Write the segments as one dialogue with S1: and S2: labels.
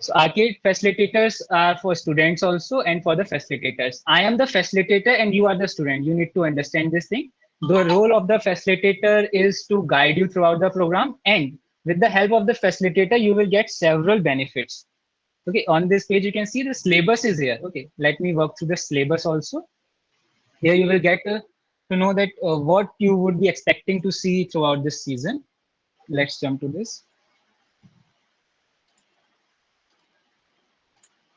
S1: So arcade facilitators are for students also and for the facilitators. I am the facilitator and you are the student. You need to understand this thing. The role of the facilitator is to guide you throughout the program, and with the help of the facilitator, you will get several benefits. Okay, on this page, you can see the syllabus is here. Okay, let me work through the syllabus also. Here you will get to know that what you would be expecting to see throughout this season. Let's jump to this.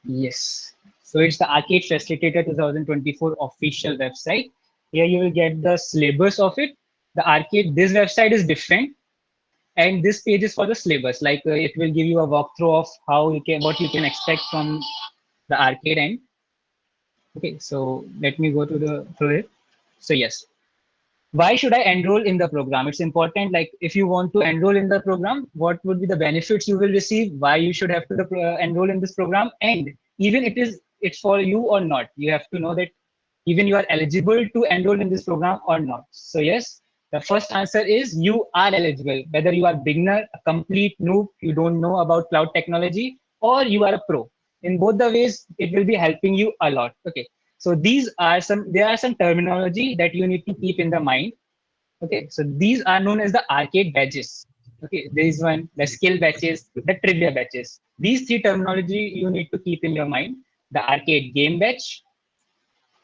S1: Yes. So it's the Arcade Facilitator 2024 official website. Here you will get the syllabus of it. The arcade, this website is different, and this page is for the syllabus. Like it will give you a walkthrough of how you can, what you can expect from the arcade end. Okay, so let me go to the through it. So yes, why should I enroll in the program? It's important. Like if you want to enroll in the program, what would be the benefits you will receive? Why you should have to enroll in this program? And even it's for you or not, you have to know that even you are eligible to enroll in this program or not. So yes, the first answer is you are eligible. Whether you are beginner, a complete noob, you don't know about cloud technology, or you are a pro. In both the ways, it will be helping you a lot. Okay. So there are some terminology that you need to keep in the mind. Okay, so these are known as the arcade badges. Okay, there is one, the skill batches, the trivia batches. These three terminology you need to keep in your mind. The arcade game batch,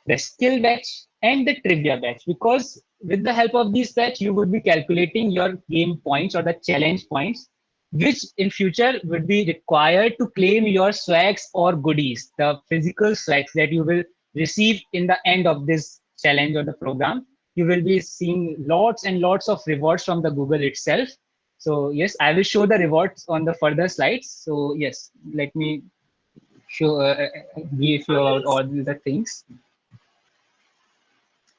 S1: the skill batch, and the trivia batch. Because with the help of these batch, you would be calculating your game points or the challenge points, which in future would be required to claim your swags or goodies, the physical swags that you will receive in the end of this challenge or the program. You will be seeing lots and lots of rewards from the Google itself. So yes, I will show the rewards on the further slides. So yes, let me show brief you about all the things.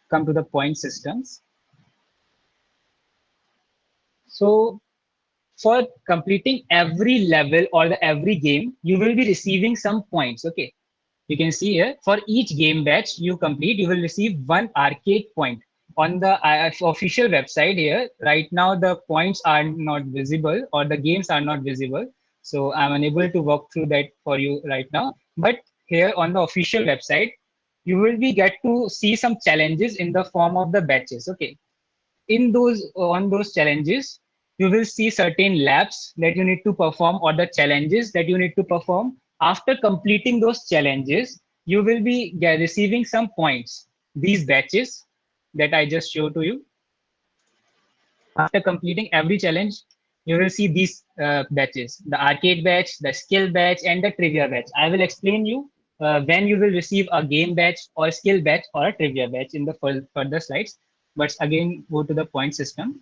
S1: Come to the point systems. So for completing every level or the every game, you will be receiving some points. Okay. You can see here for each game batch you complete, you will receive one arcade point. On the official website here, right now the points are not visible or the games are not visible. So I'm unable to walk through that for you right now. But here on the official website, you will be get to see some challenges in the form of the batches. Okay, in those on those challenges you will see certain labs that you need to perform or the challenges that you need to perform. After completing those challenges, you will be receiving some points, these batches that I just showed to you. After completing every challenge, you will see these batches, the arcade batch, the skill batch, and the trivia batch. I will explain you when you will receive a game batch or a skill batch or a trivia batch in the further slides. But again, go to the point system.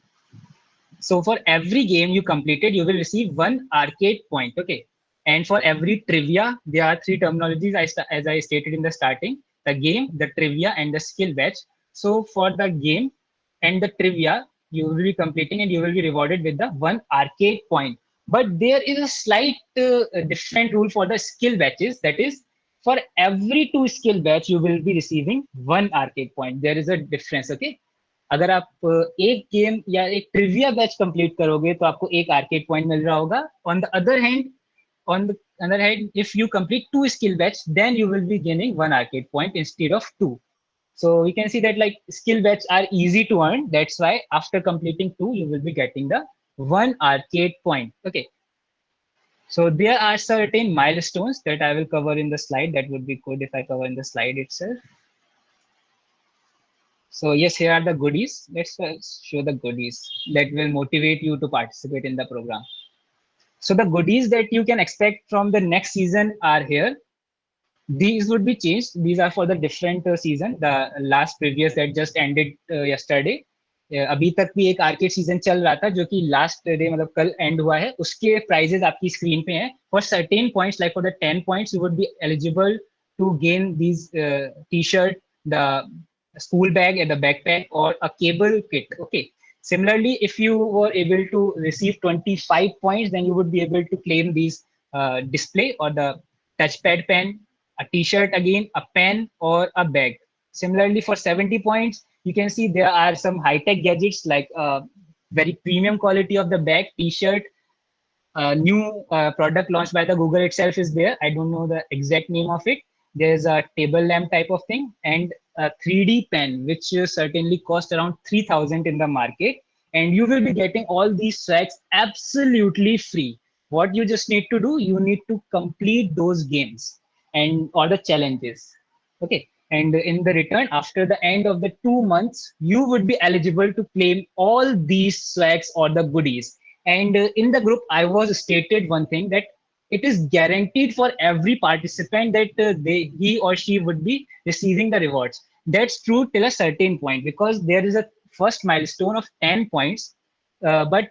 S1: So for every game you completed, you will receive one arcade point. Okay. And for every trivia, there are three terminologies as I stated in the starting: the game, the trivia, and the skill batch. So for the game and the trivia, you will be completing and you will be rewarded with the one arcade point. But there is a slight different rule for the skill batches. That is, for every two skill batch, you will be receiving one arcade point. There is a difference. Okay. अगर आप एक game या एक trivia batch complete करोगे तो आपको एक arcade point मिल रहा होगा. On the other hand, on the other hand, if you complete two skill batch, then you will be gaining one arcade point instead of two. So we can see that like skill batch are easy to earn. That's why after completing two, you will be getting the one arcade point. Okay. So there are certain milestones that I will cover in the slide. That would be good if I cover in the slide itself. So yes, here are the goodies. Let's show the goodies that will motivate you to participate in the program. So the goodies that you can expect from the next season are here. These would be changed. These are for the different season. The last previous that just ended yesterday. अभी तक भी एक arcade season चल रहा था जो कि last day मतलब कल एंड हुआ है. उसके प्राइजेस आपकी स्क्रीन पे हैं. For certain points like for the 10 points you would be eligible to gain these T shirt, the school bag and the backpack or a cable kit. Okay. Similarly, if you were able to receive 25 points, then you would be able to claim these display or the touchpad pen, a t-shirt again, a pen or a bag. Similarly, for 70 points, you can see there are some high-tech gadgets like very premium quality of the bag, t-shirt, new product launched by the Google itself is there. I don't know the exact name of it. There's a table lamp type of thing and a 3D pen, which certainly cost around 3,000 in the market. And you will be getting all these swags absolutely free. What you just need to do, you need to complete those games and all the challenges. Okay. And in the return, after the end of the 2 months, you would be eligible to claim all these swags or the goodies. And in the group, I was stated one thing that it is guaranteed for every participant that he or she would be receiving the rewards. That's true till a certain point because there is a first milestone of 10 points. But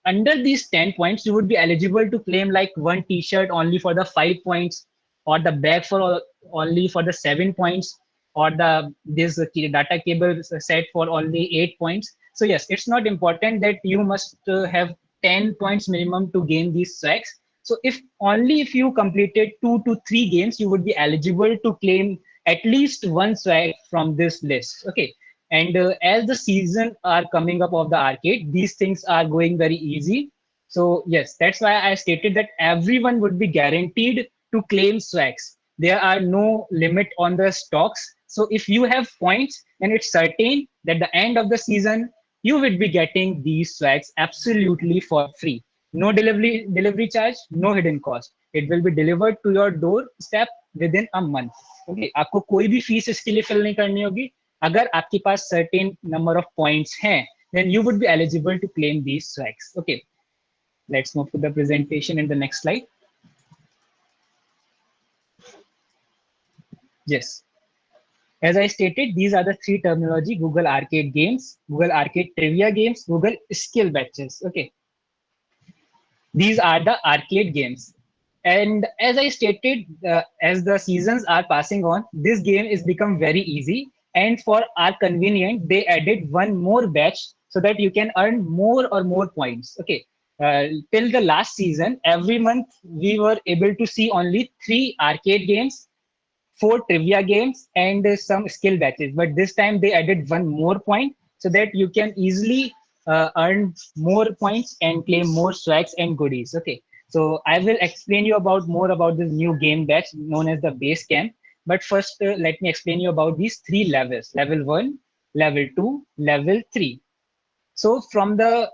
S1: under these 10 points, you would be eligible to claim like one t-shirt only for the 5 points, or the bag for only for the 7 points, or the this data cable set for only 8 points. So yes, it's not important that you must have 10 points minimum to gain these swags. So if only if you completed 2 to 3 games, you would be eligible to claim at least one swag from this list. Okay. And as the season are coming up of the arcade, these things are going very easy. So yes, that's why I stated that everyone would be guaranteed to claim swags. There are no limit on the stocks. So if you have points, then it's certain that the end of the season, you will be getting these swags absolutely for free. No delivery charge, no hidden cost. It will be delivered to your doorstep within a month. Okay, आपको कोई भी fees इसके लिए fill नहीं करनी होगी. अगर आपके पास certain number of points हैं, then you would be eligible to claim these swags. Okay, let's move to the presentation in the next slide. Yes. As I stated, these are the three terminology: Google Arcade games, Google Arcade trivia games, Google skill batches. Okay. These are the arcade games. And as I stated, as the seasons are passing on, this game is become very easy. And for our convenience, they added one more batch so that you can earn more or more points. Okay. Till the last season, every month we were able to see only 3 arcade games, 4 trivia games, and some skill batches. But this time they added one more point so that you can easily earn more points and claim more swags and goodies. Okay, so I will explain you about more about this new game batch known as the base camp. But first, let me explain you about these 3 levels: level 1, level 2, level 3. So from the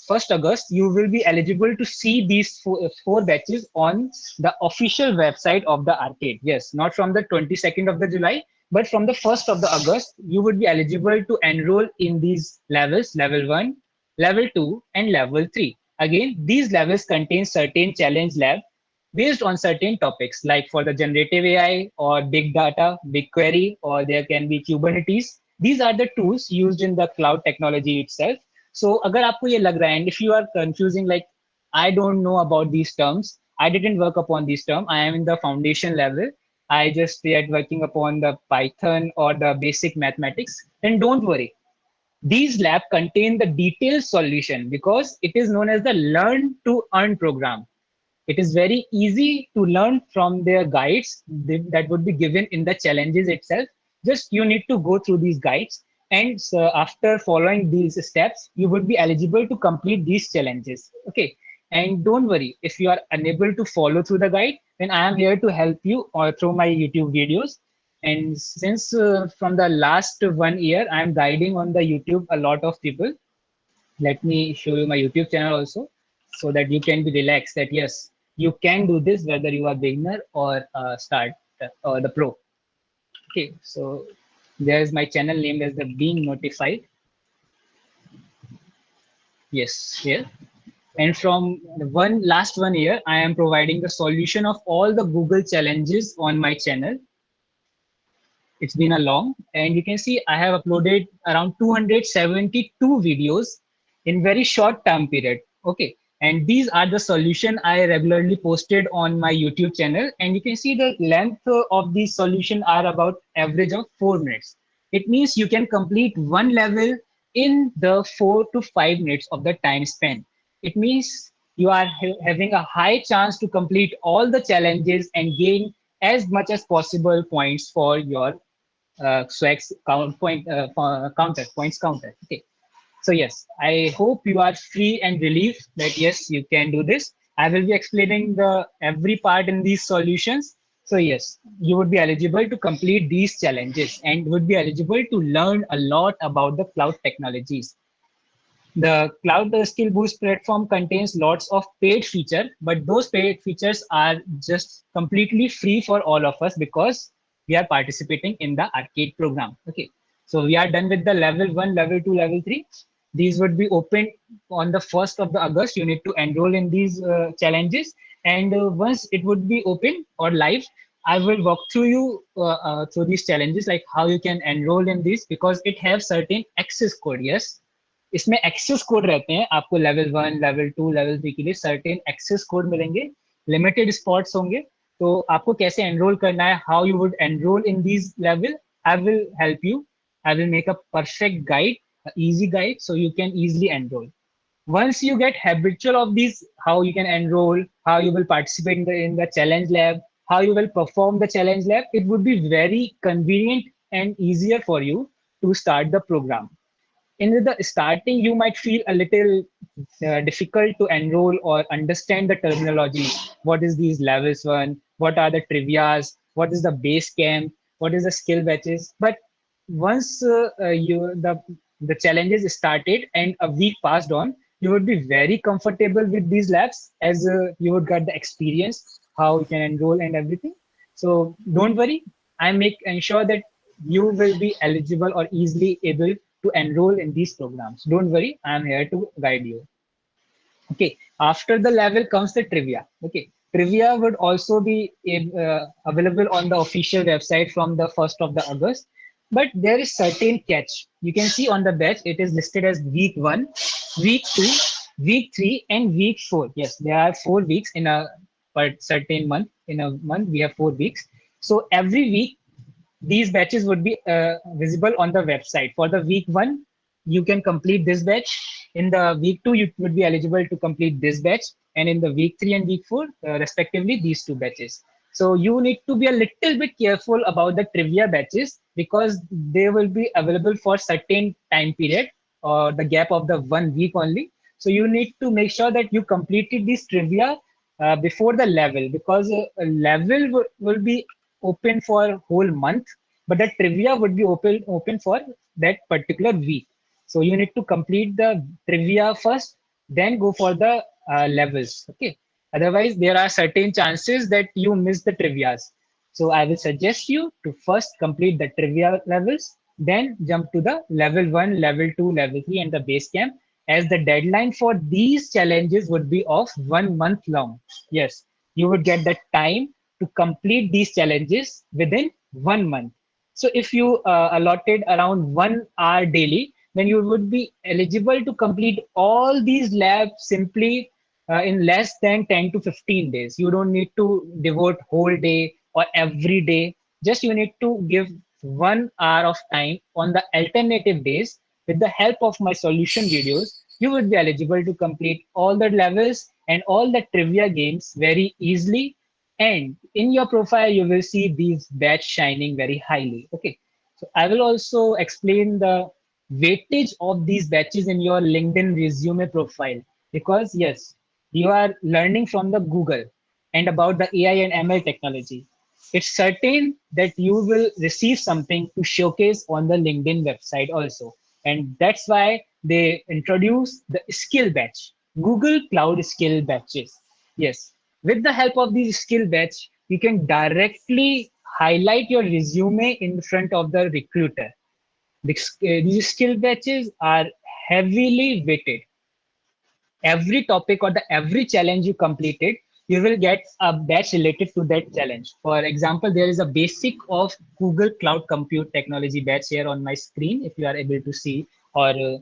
S1: first August, you will be eligible to see these four batches on the official website of the arcade. Yes, not from the 22nd of the July, but from the 1st of the August, you would be eligible to enroll in these levels: level 1, level 2, and level 3. Again, these levels contain certain challenge lab based on certain topics, like for the generative AI or big data, BigQuery, or there can be Kubernetes. These are the tools used in the cloud technology itself. So, अगर आपको ये लग रहा है, and if you are confusing, like I don't know about these terms, I didn't work upon these terms. I am in the foundation level. I just yet working upon the Python or the basic mathematics. Then don't worry. These labs contain the detailed solution because it is known as the learn to earn program. It is very easy to learn from their guides that would be given in the challenges itself. Just you need to go through these guides, and so after following these steps, you would be eligible to complete these challenges. Okay. And don't worry, if you are unable to follow through the guide, then I am here to help you or through my YouTube videos. And since from the last 1 year, I am guiding on the YouTube a lot of people. Let me show you my YouTube channel also, so that you can be relaxed that yes, you can do this whether you are beginner or start or the pro. Okay, so there's my channel named as the Being Notified. Yes, here. And from the last 1 year, I am providing the solution of all the Google challenges on my channel. It's been a long, and you can see I have uploaded around 272 videos in very short time period. Okay, and these are the solution I regularly posted on my YouTube channel, and you can see the length of these solution are about average of 4 minutes. It means you can complete one level in the 4 to 5 minutes of the time span. It means you are having a high chance to complete all the challenges and gain as much as possible points for your swags counter points counter. Okay, So yes, I hope you are free and relieved that yes, you can do this. I will be explaining the every part in these solutions. So yes, you would be eligible to complete these challenges and would be eligible to learn a lot about the cloud technologies. The Cloud Skill Boost platform contains lots of paid feature, but those paid features are just completely free for all of us because we are participating in the arcade program. Okay, so we are done with the level 1, level 2, level 3. These would be open on the 1st of the August. You need to enroll in these challenges, and once it would be open or live, I will walk through you through these challenges, like how you can enroll in these because it have certain access code. Yes, इसमें access code रहते हैं आपको level 1 level 2 level 3 के लिए certain access code मिलेंगे limited spots होंगे तो आपको कैसे एनरोल करना है how you would enrol in these level I will help you I will make a perfect guide easy guide so you can easily enroll once you get habitual of these how you can enroll how you will participate in the challenge lab how you will perform the challenge lab it would be very convenient and easier for you to start the program in the starting you might feel a little difficult to enroll or understand the terminology what is these levels one what are the trivias what is the base camp what is the skill batches but once the challenges started and a week passed on you would be very comfortable with these labs as you would get the experience how you can enroll and everything so don't worry I make ensure that you will be eligible or easily able to enroll in these programs. Don't worry, I am here to guide you. Okay, after the level comes the trivia. Okay, trivia would also be available on the official website from the 1st of the August. But there is certain catch. You can see on the batch it is listed as week 1, week 2, week 3, and week 4. Yes, there are 4 weeks in a certain month. In a month, we have 4 weeks. So every week these batches would be visible on the website. For the week 1, you can complete this batch. In the week 2, you would be eligible to complete this batch. And in the week 3 and week 4, respectively, these 2 batches. So you need to be a little bit careful about the trivia batches because they will be available for certain time period or the gap of the 1 week only. So you need to make sure that you completed this trivia before the level because a level will be open for whole month, but the trivia would be open for that particular week. So you need to complete the trivia first, then go for the levels. Okay. Otherwise, there are certain chances that you miss the trivias. So I will suggest you to first complete the trivia levels, then jump to the level 1, level 2, level 3, and the base camp. As the deadline for these challenges would be of 1 month long. Yes, you would get the time to complete these challenges within 1 month. So if you allotted around 1 hour daily, then you would be eligible to complete all these labs simply in less than 10 to 15 days. You don't need to devote whole day or every day. Just you need to give 1 hour of time on the alternative days. With the help of my solution videos, you would be eligible to complete all the levels and all the trivia games very easily and in your profile, you will see these badge shining very highly. Okay. So I will also explain the weightage of these batches in your LinkedIn resume profile because yes, you are learning from the Google and about the AI and ML technology. It's certain that you will receive something to showcase on the LinkedIn website also. And that's why they introduce the skill batch, Google Cloud skill batches. Yes, with the help of these skill batch, you can directly highlight your resume in front of the recruiter. These skill batches are heavily weighted. Every topic or the every challenge you completed, you will get a batch related to that challenge. For example, there is a basic of Google Cloud Compute Technology batch here on my screen. If you are able to see or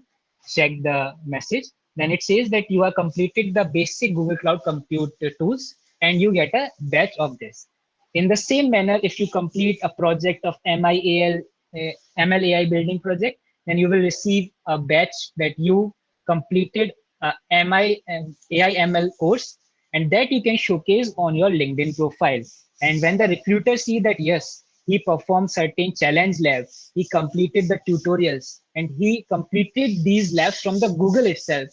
S1: check the message, then it says that you are completed the basic Google Cloud Compute tools and you get a batch of this. In the same manner, if you complete a project of MLAI building project, then you will receive a batch that you completed AI/ML course, and that you can showcase on your LinkedIn profile. And when the recruiter see that yes, he performed certain challenge labs, he completed the tutorials, and he completed these labs from the Google itself.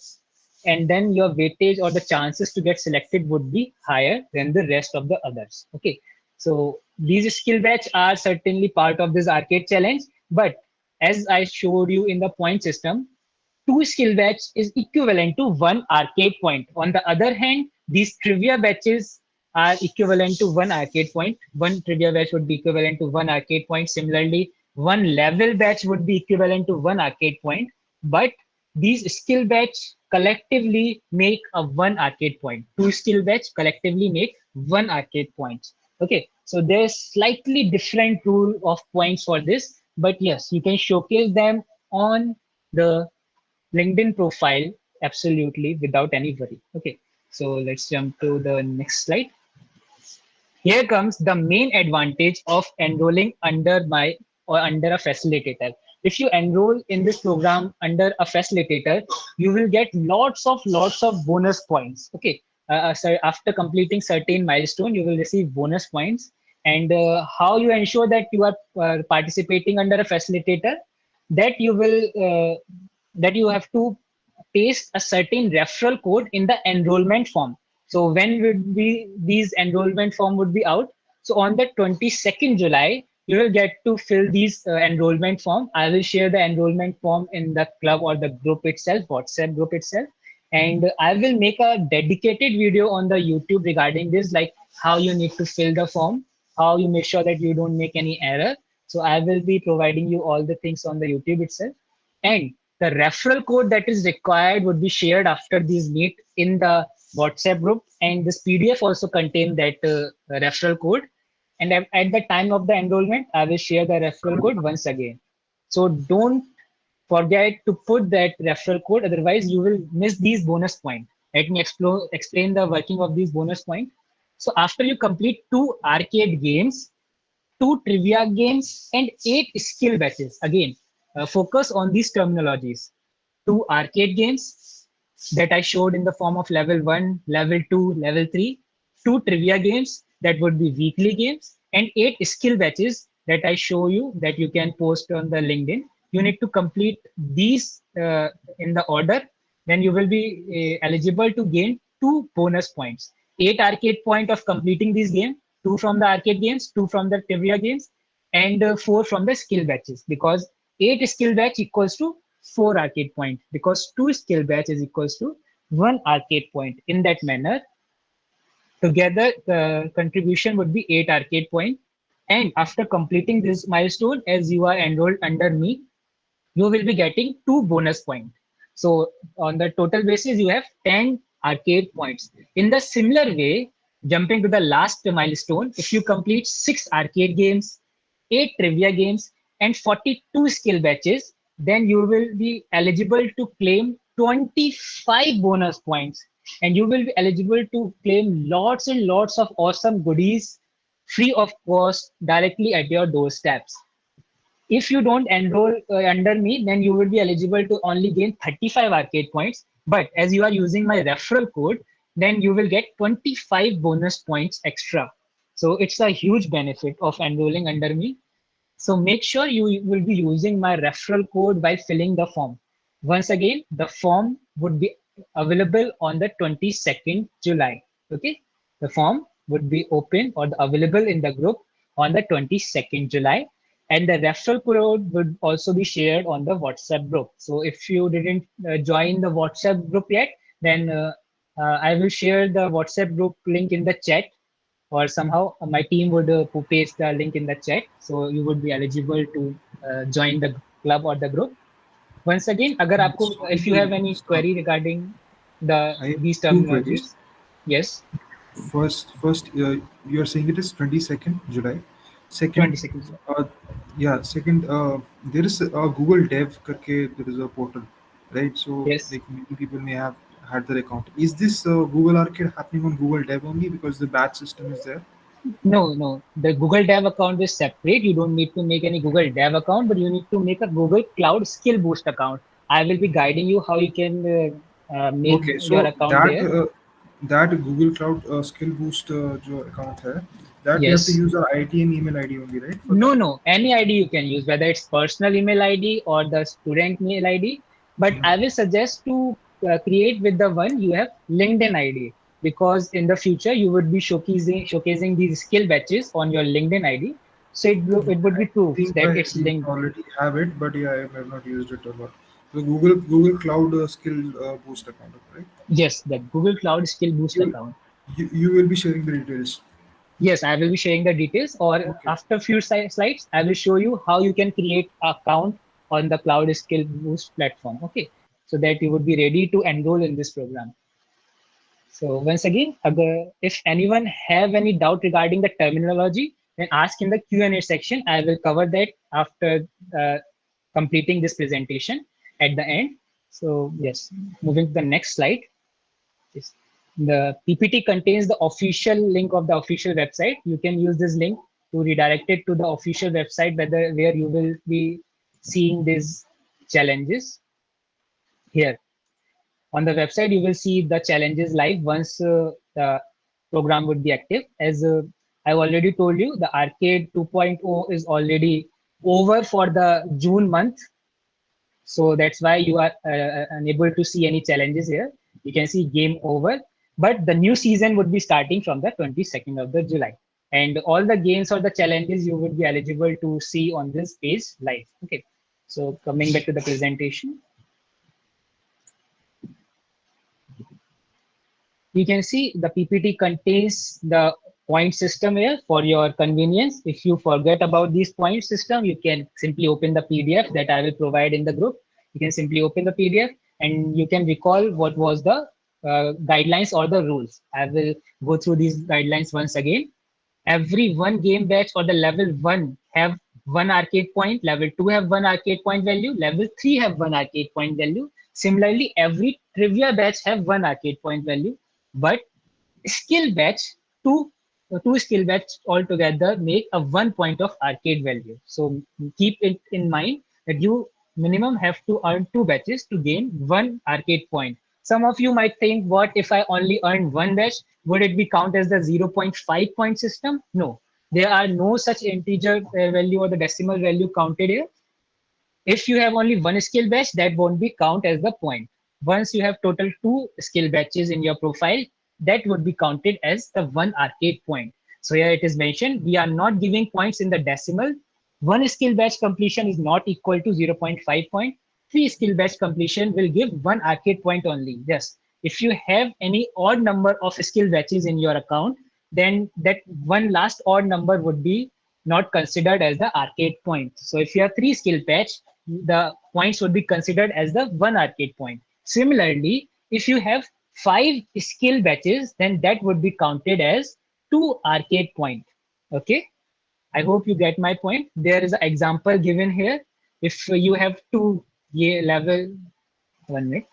S1: And then your weightage or the chances to get selected would be higher than the rest of the others. Okay. So these skill batch are certainly part of this arcade challenge, but as I showed you in the point system, two skill batch is equivalent to one arcade point. On the other hand, these trivia batches are equivalent to one arcade point. One trivia batch would be equivalent to one arcade point. Similarly, one level batch would be equivalent to one arcade point. But these skill batch collectively make a one arcade point. Two skill batch collectively make one arcade point. Okay, so there's slightly different rule of points for this, but yes, you can showcase them on the LinkedIn profile absolutely without any worry. Okay, so let's jump to the next slide. Here comes the main advantage of enrolling under my or under a facilitator. If you enroll in this program under a facilitator, you will get lots of bonus points. Okay, so after completing certain milestone, you will receive bonus points. And how you ensure that you are participating under a facilitator? That you will that you have to paste a certain referral code in the enrollment form. So when would be these enrollment form would be out? So on the 22nd July, you will get to fill these enrollment form. I will share the enrollment form in the club or the group itself, WhatsApp group itself. And I will make a dedicated video on the YouTube regarding this, like how you need to fill the form, how you make sure that you don't make any error. So I will be providing you all the things on the YouTube itself. And the referral code that is required would be shared after these meet in the WhatsApp group. And this PDF also contain that referral code. And at the time of the enrollment, I will share the referral code once again. So don't forget to put that referral code, otherwise you will miss these bonus points. Let me explain the working of these bonus points. So after you complete 2 arcade games, 2 trivia games, and 8 skill batches. Again, focus on these terminologies. 2 arcade games that I showed in the form of level 1, level 2, level 3. 2 trivia games that would be weekly games, and 8 skill batches that I show you that you can post on the LinkedIn. You need to complete these in the order, then you will be eligible to gain 2 bonus points. 8 arcade point of completing this game, 2 from the arcade games, 2 from the trivia games, and 4 from the skill batches. Because 8 skill batch equals to 4 arcade point. Because 2 skill batch is equals to 1 arcade point. In that manner, together the contribution would be 8 arcade point. And after completing this milestone, as you are enrolled under me, you will be getting 2 bonus points. So on the total basis, you have 10 arcade points. In the similar way, jumping to the last milestone, if you complete 6 arcade games, 8 trivia games, and 42 skill batches, then you will be eligible to claim 25 bonus points. And you will be eligible to claim lots and lots of awesome goodies free of cost directly at your doorsteps. If you don't enroll under me, then you will be eligible to only gain 35 arcade points. But as you are using my referral code, then you will get 25 bonus points extra. So it's a huge benefit of enrolling under me. So make sure you will be using my referral code while filling the form. Once again, the form would be available on the 22nd July. Okay, the form would be open or available in the group on the 22nd July. And the referral code would also be shared on the WhatsApp group. So if you didn't join the WhatsApp group yet, then I will share the WhatsApp group link in the chat, or somehow my team would paste the link in the chat. So you would be eligible to join the club or the group. Once again, agar aapko, if you have any query regarding
S2: I have
S1: these
S2: two queries.
S1: terminologies, yes,
S2: First, you are saying it is 22nd July. Second,
S1: 22nd.
S2: uh, yeah, second, there is a Google Dev karke, there is a portal, right? So
S1: Yes.
S2: like many people may have had their account. Is this Google Arcade happening on Google Dev only because the batch system is there?
S1: No, no. The Google Dev account is separate. You don't need to make any Google Dev account, but you need to make a Google Cloud Skill Boost account. I will be guiding you how you can make
S2: Okay,
S1: your
S2: so
S1: account
S2: that
S1: there.
S2: that Google Cloud skill boost जो account है, that you have to
S1: Yes.
S2: use our IT and email ID only, right, for
S1: No,
S2: that?
S1: no. Any ID you can use, whether it's personal email ID or the student mail ID. But I will suggest to create with the one you have LinkedIn ID, because in the future you would be showcasing these skill batches on your LinkedIn ID. So it would
S2: I
S1: be proof
S2: think
S1: that
S2: I
S1: it's linked.
S2: already have it, but yeah, I have not used it a lot. The Google Cloud skill boost account, right?
S1: Yes, the Google Cloud Skill Boost
S2: You,
S1: account.
S2: you will be sharing the details.
S1: Yes, I will be sharing the details, or
S2: Okay.
S1: after few slides, I will show you how you can create an account on the Cloud Skill Boost platform. Okay, so that you would be ready to enroll in this program. So once again, if anyone have any doubt regarding the terminology, then ask in the Q&A section. I will cover that after uh, completing this presentation at the end. So yes, moving to the next slide. Yes. The PPT contains the official link of the official website. You can use this link to redirect it to the official website, where you will be seeing these challenges here. On the website, you will see the challenges live once the program would be active. As I've already told you, the Arcade 2.0 is already over for the June month. So that's why you are unable to see any challenges here. You can see game over, but the new season would be starting from the 22nd of the July. And all the games or the challenges you would be eligible to see on this page live. Okay. So coming back to the presentation, you can see the PPT contains the point system here for your convenience. If you forget about this point system, you can simply open the PDF that I will provide in the group. You can simply open the PDF and you can recall what was the guidelines or the rules. I will go through these guidelines once again. Every one game batch or the level 1 have one arcade point, level 2 have one arcade point value, level 3 have one arcade point value. Similarly, every trivia batch have one arcade point value, but skill batch, two two skill batch altogether make a 1 point of arcade value. So keep it in mind that you minimum have to earn two batches to gain one arcade point. Some of you might think, what if I only earn one batch? Would it be count as the 0.5 point system? No, there are no such integer value or the decimal value counted here. If you have only one skill batch, that won't be count as the point. Once you have total two skill batches in your profile, that would be counted as the one arcade point. So here it is mentioned, we are not giving points in the decimal. One skill batch completion is not equal to 0.5 point. Three skill batch completion will give one arcade point only. Yes. If you have any odd number of skill batches in your account, then that one last odd number would be not considered as the arcade point. So if you have three skill patch, the points would be considered as the one arcade point. Similarly, if you have five skill batches, then that would be counted as two arcade point. Okay, I hope you get my point. There is an example given here. If you have two level, 1 minute.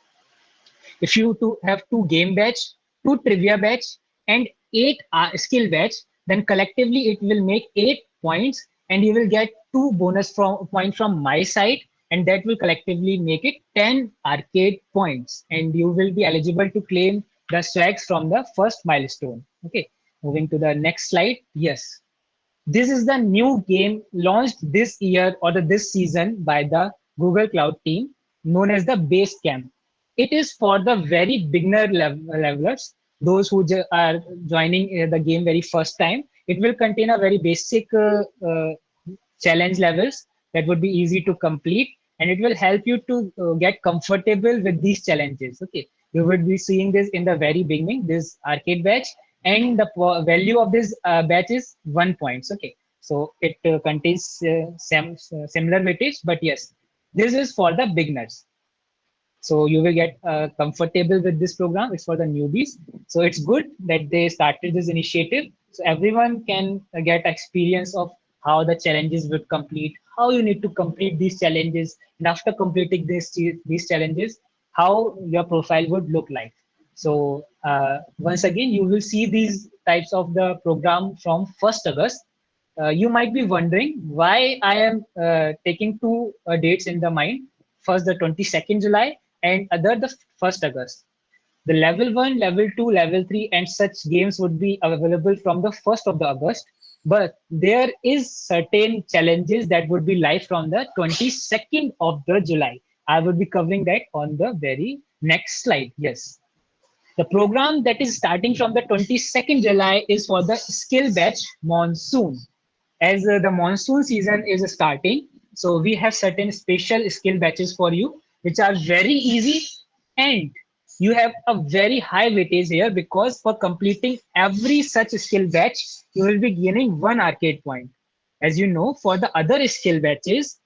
S1: If you have two game batch, two trivia batch, and eight skill batch, then collectively it will make 8 points, and you will get two bonus point from my side, and that will collectively make it 10 arcade points, and you will be eligible to claim the swags from the first milestone. Okay, moving to the next slide. Yes, this is the new game launched this year or this season by the Google Cloud team, known as the Base Camp. It is for the very beginner levelers, those who are joining the game very first time. It will contain a very basic challenge levels that would be easy to complete, and it will help you to get comfortable with these challenges. Okay, you would be seeing this in the very beginning, this arcade batch, and the value of this batch is 1 points. Okay, so it contains similar weightage, but yes, this is for the beginners. So you will get comfortable with this program. It's for the newbies. So it's good that they started this initiative. So everyone can get experience of how the challenges would complete, how you need to complete these challenges, and after completing these challenges, how your profile would look like. So once again, you will see these types of the program from 1st August. You might be wondering why I am taking two dates in the mind. First, the 22nd July, and other the 1st August. The level 1, level 2, level 3, and such games would be available from the 1st of the August. But there is certain challenges that would be live from the 22nd of the July. I will be covering that on the very next slide. Yes. The program that is starting from the 22nd July is for the skill batch monsoon. As the monsoon season is starting, so we have certain special skill batches for you, which are very easy, and you have a very high weightage here because for completing every such skill batch, you will be gaining one arcade point. As you know, for the other skill batches,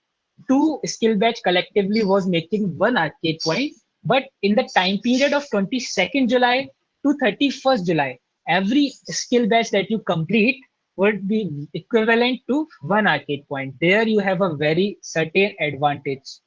S1: two skill batch collectively was making one arcade point, but in the time period of 22nd July to 31st July, every skill batch that you complete would be equivalent to one arcade point. There you have a very certain advantage.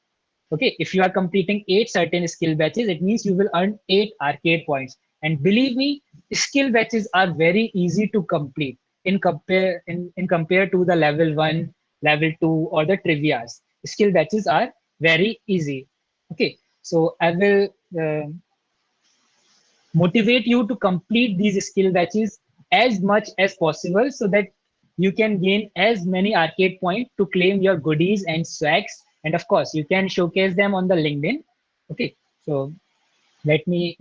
S1: Okay, if you are completing eight certain skill batches, it means you will earn eight arcade points. And believe me, skill batches are very easy to complete in compare to the level one, level two, or the trivias. Skill batches are very easy. Okay, so I will motivate you to complete these skill batches as much as possible so that you can gain as many arcade points to claim your goodies and swags, and of course you can showcase them on the LinkedIn. Okay, so let me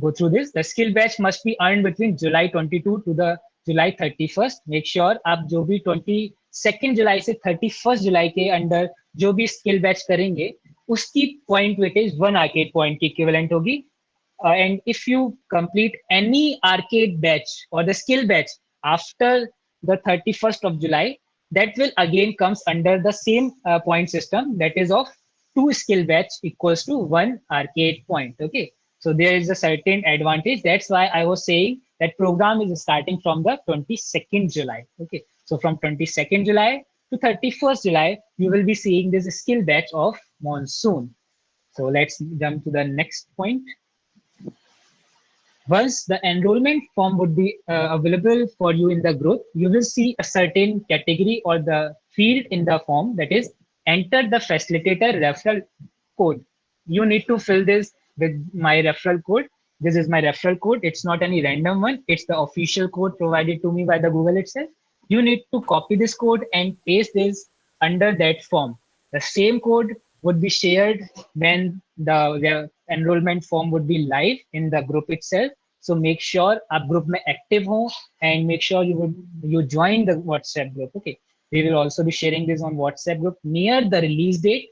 S1: go through this. The skill batch must be earned between July 22 to the July 31st. Make sure आप जो भी 22nd जुलाई से 31st जुलाई के अंदर जो भी skill batch करेंगे उसकी point weightage one arcade point की इक्विवेलेंट होगी. And if you complete any arcade batch or the skill batch after the 31st of July, that will again comes under the same point system, that is of two skill batch equals to one arcade point. Okay, so there is a certain advantage. That's why I was saying that program is starting from the 22nd July. Okay, so from 22nd July to 31st July, you will be seeing this skill batch of monsoon. So let's jump to the next point. Once the enrollment form would be available for you in the group, you will see a certain category or the field in the form, that is enter the facilitator referral code. You need to fill this with my referral code. This is my referral code. It's not any random one. It's the official code provided to me by the Google itself. You need to copy this code and paste this under that form. The same code would be shared when the enrollment form would be live in the group itself. So make sure आप group में active हो and make sure you join the WhatsApp group. Okay, we will also be sharing this on WhatsApp group near the release date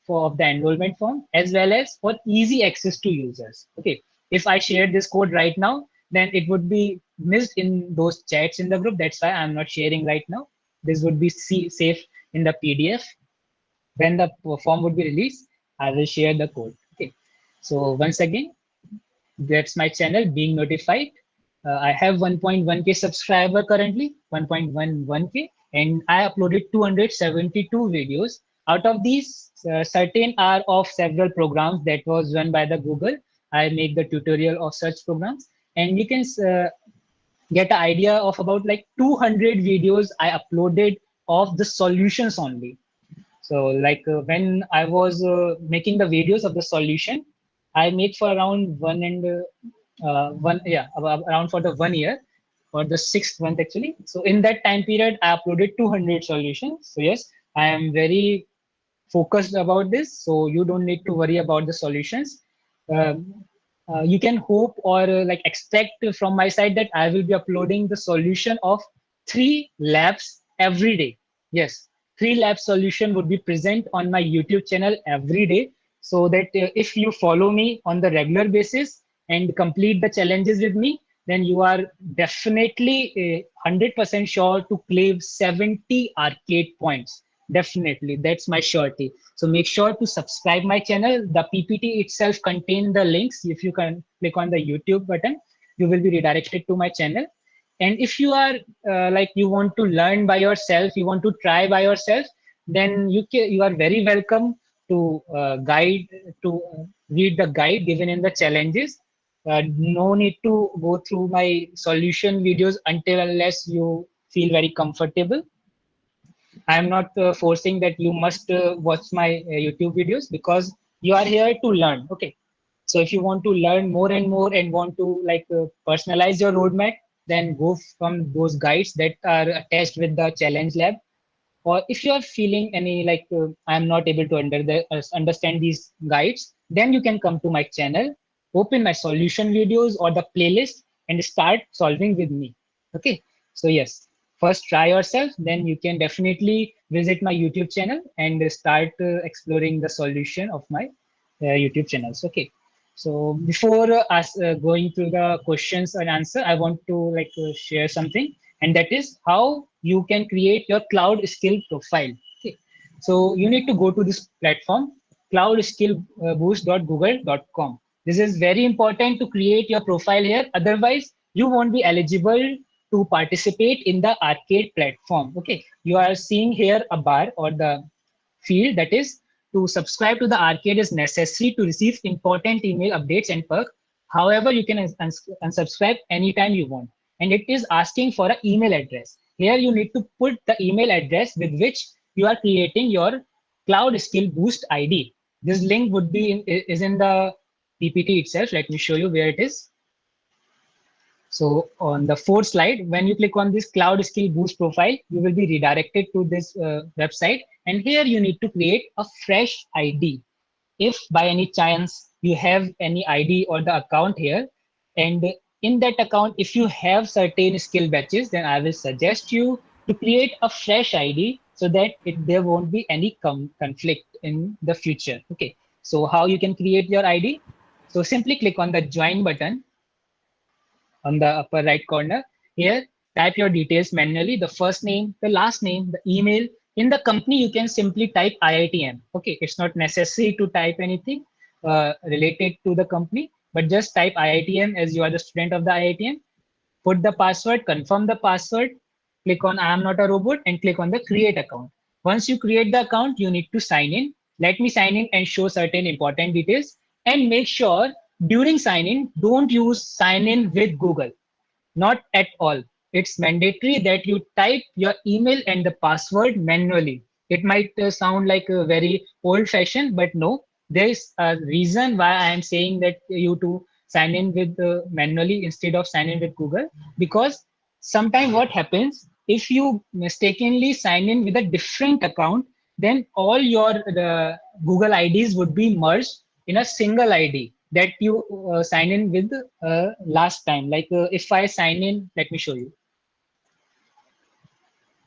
S1: for of the enrollment form, as well as for easy access to users. Okay, if I share this code right now, then it would be missed in those chats in the group. That's why I'm not sharing right now. This would be safe in the PDF. When the form would be released, I will share the code. Okay, so once again, that's my channel being notified. I have 1.1k subscriber currently, 1.11k, and I uploaded 272 videos. Out of these, certain are of several programs that was run by the Google. I make the tutorial of such programs, and you can get an idea of about like 200 videos I uploaded of the solutions only. So like when I was making the videos of the solution, I made for around around for the 1 year or the 6th month actually. So in that time period, I uploaded 200 solutions. So yes, I am very focused about this. So you don't need to worry about the solutions. You can hope or like expect from my side that I will be uploading the solution of 3 labs every day. Yes, 3 lab solution would be present on my YouTube channel every day, so that if you follow me on the regular basis and complete the challenges with me, then you are definitely 100% sure to claim 70 arcade points. Definitely, that's my surety. So make sure to subscribe my channel. The PPT itself contain the links. If you can click on the YouTube button, you will be redirected to my channel. And if you are like you want to learn by yourself, you want to try by yourself, then you are very welcome to guide to read the guide given in the challenges. No need to go through my solution videos until unless you feel very comfortable. I am not forcing that you must watch my YouTube videos because you are here to learn. Okay, So if you want to learn more and more and want to like personalize your roadmap, then go from those guides that are attached with the challenge lab. Or if you are feeling any like I'm not able to understand these guides, then you can come to my channel, open my solution videos or the playlist and start solving with me. Okay, so yes, first try yourself, then you can definitely visit my YouTube channel and start exploring the solution of my YouTube channels. Okay, so before us going through the questions and answer, I want to like share something, and that is how you can create your cloud skill profile. Okay, so you need to go to this platform, cloudskillboost.google.com. This is very important to create your profile here. Otherwise, you won't be eligible to participate in the arcade platform. Okay, you are seeing here a bar or the field that is to subscribe to the arcade is necessary to receive important email updates and perk. However, you can unsubscribe anytime you want. And it is asking for an email address. Here you need to put the email address with which you are creating your Cloud Skill Boost ID. This link would be is in the PPT itself. Let me show you where it is. So on the fourth slide, when you click on this Cloud Skill Boost profile, you will be redirected to this website. And here you need to create a fresh ID. If by any chance you have any ID or the account here, and in that account, if you have certain skill batches, then I will suggest you to create a fresh ID so that there won't be any conflict in the future. Okay. So how you can create your ID? So simply click on the join button on the upper right corner. Here, type your details manually, the first name, the last name, the email. In the company, you can simply type IITM. Okay, it's not necessary to type anything related to the company, but just type IITM as you are the student of the IITM. Put the password, confirm the password, click on I am not a robot and click on the create account. Once you create the account, you need to sign in. Let me sign in and show certain important details and make sure during sign in, don't use sign in with Google. Not at all. It's mandatory that you type your email and the password manually. It might sound like a very old fashioned, but no, there is a reason why I am saying that you to sign in with manually instead of sign in with Google. Because sometimes what happens if you mistakenly sign in with a different account, then all your Google IDs would be merged in a single ID that you sign in with last time. Like if I sign in, let me show you.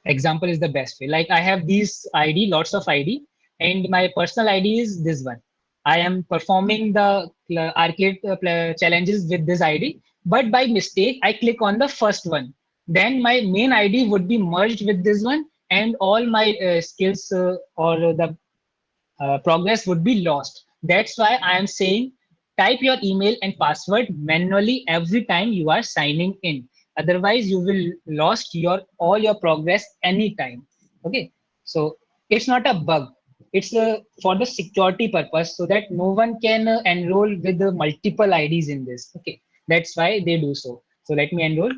S1: Example is the best way. Like I have these ID, lots of ID, and my personal ID is this one. I am performing the arcade challenges with this ID, but by mistake, I click on the first one. Then my main ID would be merged with this one, and all my skills or the progress would be lost. That's why I am saying type your email and password manually every time you are signing in. Otherwise, you will lost your all your progress anytime. Okay, so it's not a bug. It's for the security purpose so that no one can enroll with the multiple IDs in this. Okay, that's why they do so. So let me enroll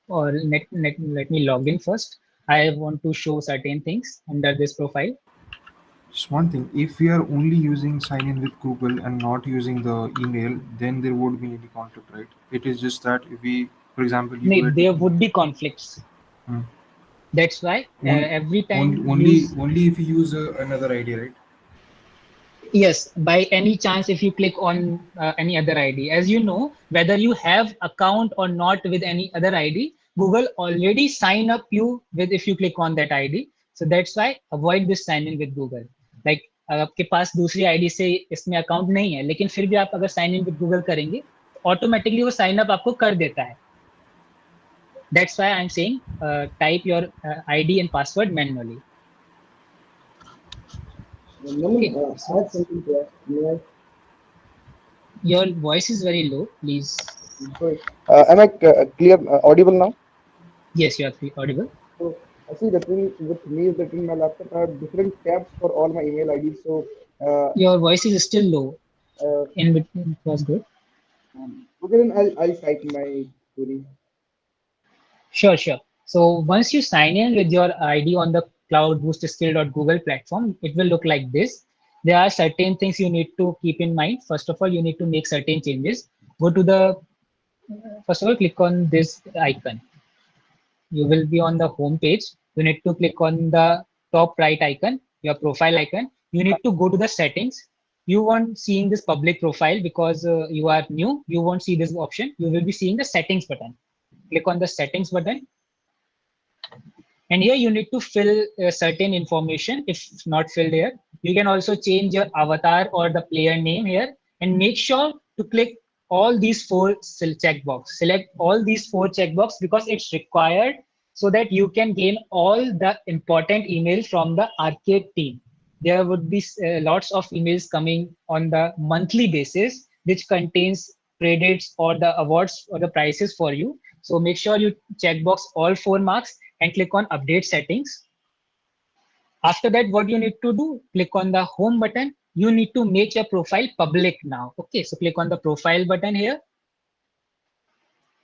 S1: or let me log in first. I want to show certain things under this profile.
S2: Just one thing, if we are only using sign in with Google and not using the email, then there won't be any conflict, right? It is just that if we, for example, you do it with
S1: There would be conflicts.
S2: hmm,
S1: That's why every time use
S2: only if you use another ID, right?
S1: yes. By any chance, if you click on any other ID, as you know, whether you have account or not with any other ID, Google already sign up you with if you click on that ID. So that's why avoid this sign in with Google. Like आपके पास दूसरी ID से इसमें account नहीं है लेकिन फिर भी आप अगर साइन इन विद गूगल करेंगे ऑटोमेटिकली वो साइन अप आपको कर देता है. That's why I'm saying type your ID and password manually.
S3: Naman,
S1: Okay.
S3: I
S1: So
S3: have something to ask. May I?
S1: your voice is very low. Please.
S3: Sorry. Am I clear, audible now?
S1: Yes, you are audible.
S3: So, actually, the thing with me is that in my laptop, I have different tabs for all my email IDs. So, uh,
S1: Your voice is still low.
S3: uh,
S1: In between, it was good.
S3: okay, then I'll cite my story.
S1: Sure, sure. So once you sign in with your ID on the cloudboostskill.google platform, it will look like this. there are certain things you need to keep in mind. First of all, you need to make certain changes. Go to the, first of all, click on this icon. You will be on the home page. You need to click on the top right icon, your profile icon. You need to go to the settings. You won't seeing this public profile because you are new. You won't see this option. You will be seeing the settings button. Click on the settings button. And here you need to fill certain information. If not filled here, you can also change your avatar or the player name here, and make sure to click all these four checkbox. Select all these four checkbox because it's required so that you can gain all the important emails from the arcade team. There would be lots of emails coming on the monthly basis, which contains credits or the awards or the prizes for you. So make sure you checkbox all four marks and click on update settings. After that, what you need to do, click on the home button. You need to make your profile public now. Okay, so click on the profile button here.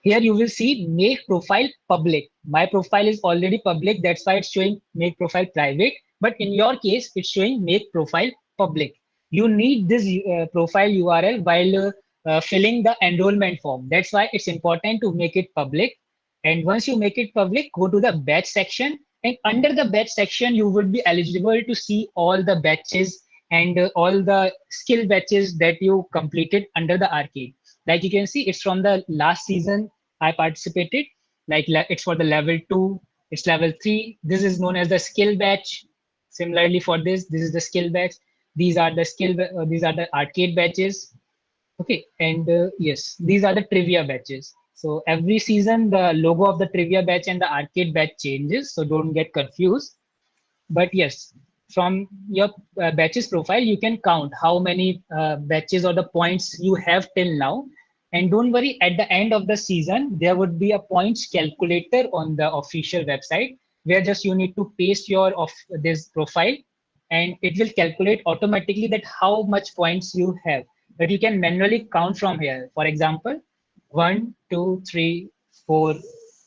S1: Here you will see make profile public. My profile is already public. That's why it's showing make profile private. But in your case, it's showing make profile public. You need this profile URL while filling the enrollment form. That's why it's important to make it public. And once you make it public, go to the batch section. And under the batch section, you will be eligible to see all the batches and all the skill batches that you completed under the arcade. Like you can see, it's from the last season I participated. Like it's for the level 2, it's level 3. This is known as the skill batch. Similarly for this is the skill batch. These are the these are the arcade batches. Okay, and yes, these are the trivia batches. So every season, the logo of the trivia batch and the arcade batch changes. So don't get confused. But yes, from your batches profile, you can count how many batches or the points you have till now. And don't worry, at the end of the season, there would be a points calculator on the official website where just you need to paste your of this profile, and it will calculate automatically that how much points you have. But you can manually count from here. For example, 1, 2, 3, 4,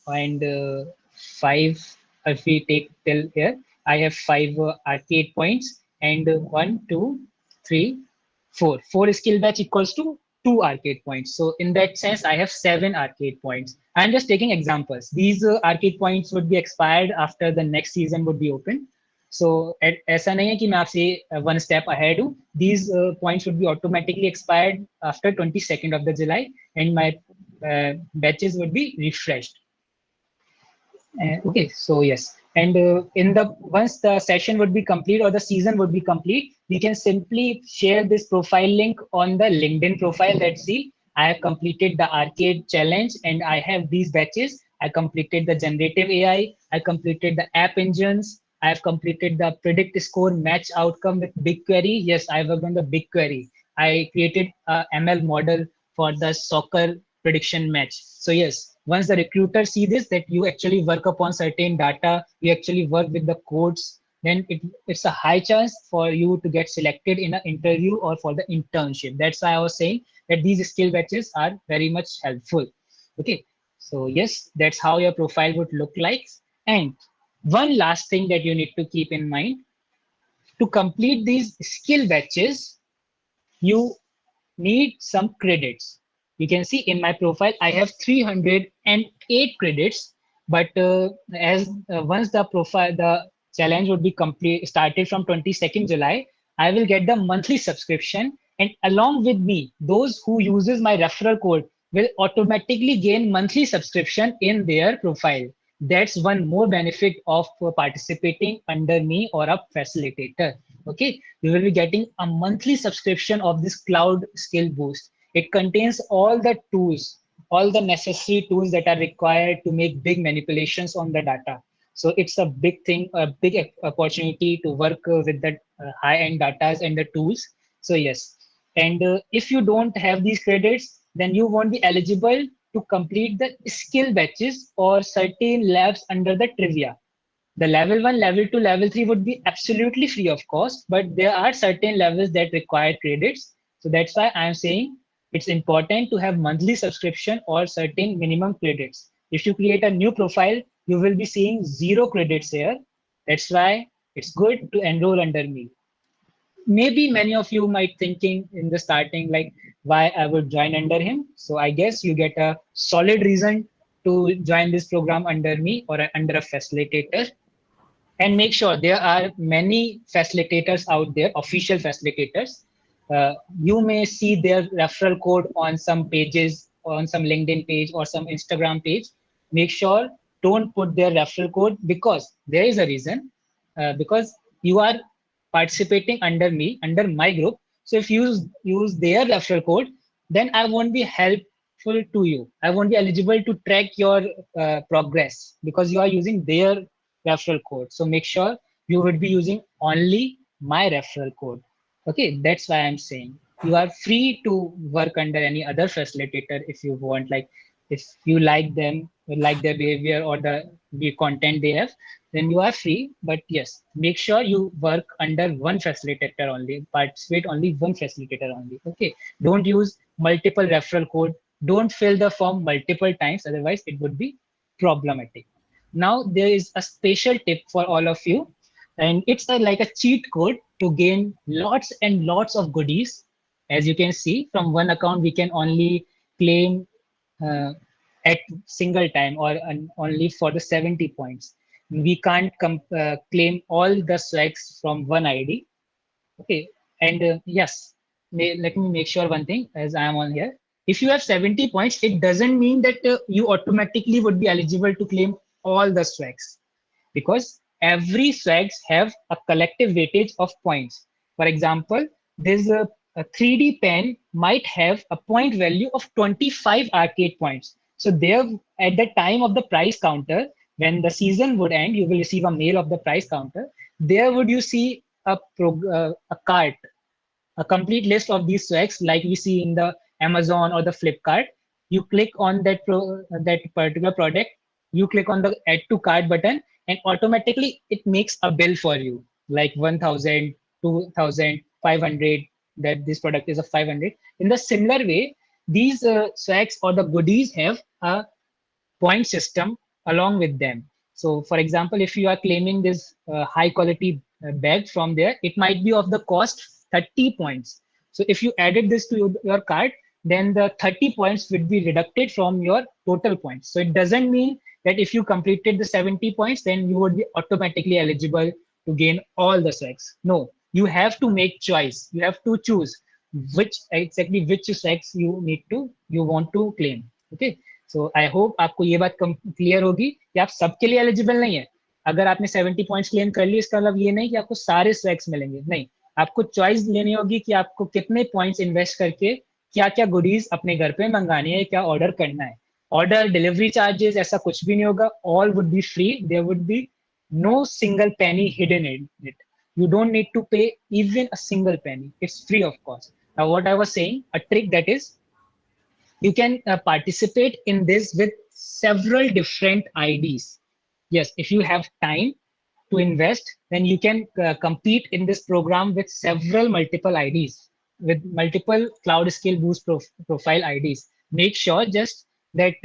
S1: and 5. If we take till here, I have 5 arcade points, and 1, 2, 3, 4. 4 skill batch equals to 2 arcade points. So in that sense, I have 7 arcade points. I'm just taking examples. These arcade points would be expired after the next season would be open. So ऐसा नहीं है कि मैं आपसे one step ahead हूँ. These points would be automatically expired after 22nd of the July, and my batches would be refreshed. Okay, so yes, and in the once the session would be complete or the season would be complete, we can simply share this profile link on the LinkedIn profile. Let's see, I have completed the arcade challenge and I have these batches. I completed the generative AI. I completed the app engines. I have completed the predict score match outcome with BigQuery. Yes, I worked on the BigQuery. I created a ML model for the soccer prediction match. So yes, once the recruiter see this, that you actually work upon certain data, you actually work with the codes, then it's a high chance for you to get selected in an interview or for the internship. That's why I was saying that these skill batches are very much helpful. Okay, so yes, that's how your profile would look like. And one last thing that you need to keep in mind, to complete these skill batches, you need some credits. You can see in my profile, I have 308 credits, but as once the profile, the challenge would be complete, started from 22nd July, I will get the monthly subscription, and along with me, those who uses my referral code will automatically gain monthly subscription in their profile. That's one more benefit of participating under me or a facilitator. Okay, you will be getting a monthly subscription of this cloud skill boost. It contains all the tools, all the necessary tools that are required to make big manipulations on the data. So it's a big thing, a big opportunity to work with the high-end data and the tools. So yes, and if you don't have these credits, then you won't be eligible to complete the skill batches or certain labs under the trivia. The level 1, level 2, level 3 would be absolutely free of cost, but there are certain levels that require credits. So that's why I'm saying it's important to have monthly subscription or certain minimum credits. If you create a new profile, you will be seeing 0 credits here. That's why it's good to enroll under me. maybe many of you might thinking in the starting like why I would join under him. So I guess you get a solid reason to join this program under me or under a facilitator. And make sure there are many facilitators out there, official facilitators. You may see their referral code on some pages, on some LinkedIn page or some Instagram page. Make sure don't put their referral code because there is a reason. Because you are participating under me, under my group. So if you use their referral code, then I won't be helpful to you. I won't be eligible to track your progress because you are using their referral code. So make sure you would be using only my referral code. Okay, that's why I'm saying you are free to work under any other facilitator if you want. Like if you like them, like their behavior or the content they have, then you are free. But yes, make sure you work under one facilitator only, participate only one facilitator only. Okay, don't use multiple referral code. Don't fill the form multiple times, otherwise it would be problematic. Now there is a special tip for all of you, and it's like a cheat code to gain lots and lots of goodies. As you can see, from one account we can only claim uh, at single time or only for the 70 points. We can't claim all the swags from one ID. Okay, and yes, let me make sure one thing as I am on here. If you have 70 points, it doesn't mean that you automatically would be eligible to claim all the swags because every swags have a collective weightage of points. For example, there's a 3D pen might have a point value of 25 arcade points. So there, at the time of the price counter, when the season would end, you will receive a mail of the price counter. There would you see a cart, a complete list of these swags like we see in the Amazon or the Flipkart. You click on that particular product, you click on the add to cart button, and automatically it makes a bill for you, like 1,000, 2,000, 500. That this product is a 500. In the similar way, these swags or the goodies have a point system along with them. So, for example, if you are claiming this high quality bag from there, it might be of the cost 30 points. So, if you added this to your cart, then the 30 points would be deducted from your total points. So, it doesn't mean that if you completed the 70 points, then you would be automatically eligible to gain all the swags. No, you have to make choice. You have to choose which swags you want to claim. Okay. So I hope आपको ये बात clear होगी कि आप सबके लिए eligible नहीं है. अगर आपने 70 पॉइंट्स क्लेम कर लिए इसका मतलब ये नहीं कि आपको सारे स्वैग्स मिलेंगे. नहीं, आपको चॉइस लेनी होगी कि आपको कितने पॉइंट्स इन्वेस्ट करके क्या क्या गुडीज अपने घर पे मंगानी है, क्या ऑर्डर करना है. ऑर्डर डिलीवरी चार्जेस ऐसा कुछ भी नहीं होगा. All would be free. There would be no single penny hidden in it. You don't need to pay even a single penny. It's free of cost. Now, what I was saying, a trick that is you can participate in this with several different IDs. Yes, if you have time to invest, then you can compete in this program with several multiple IDs, with multiple Cloud Scale Boost profile IDs. Make sure just that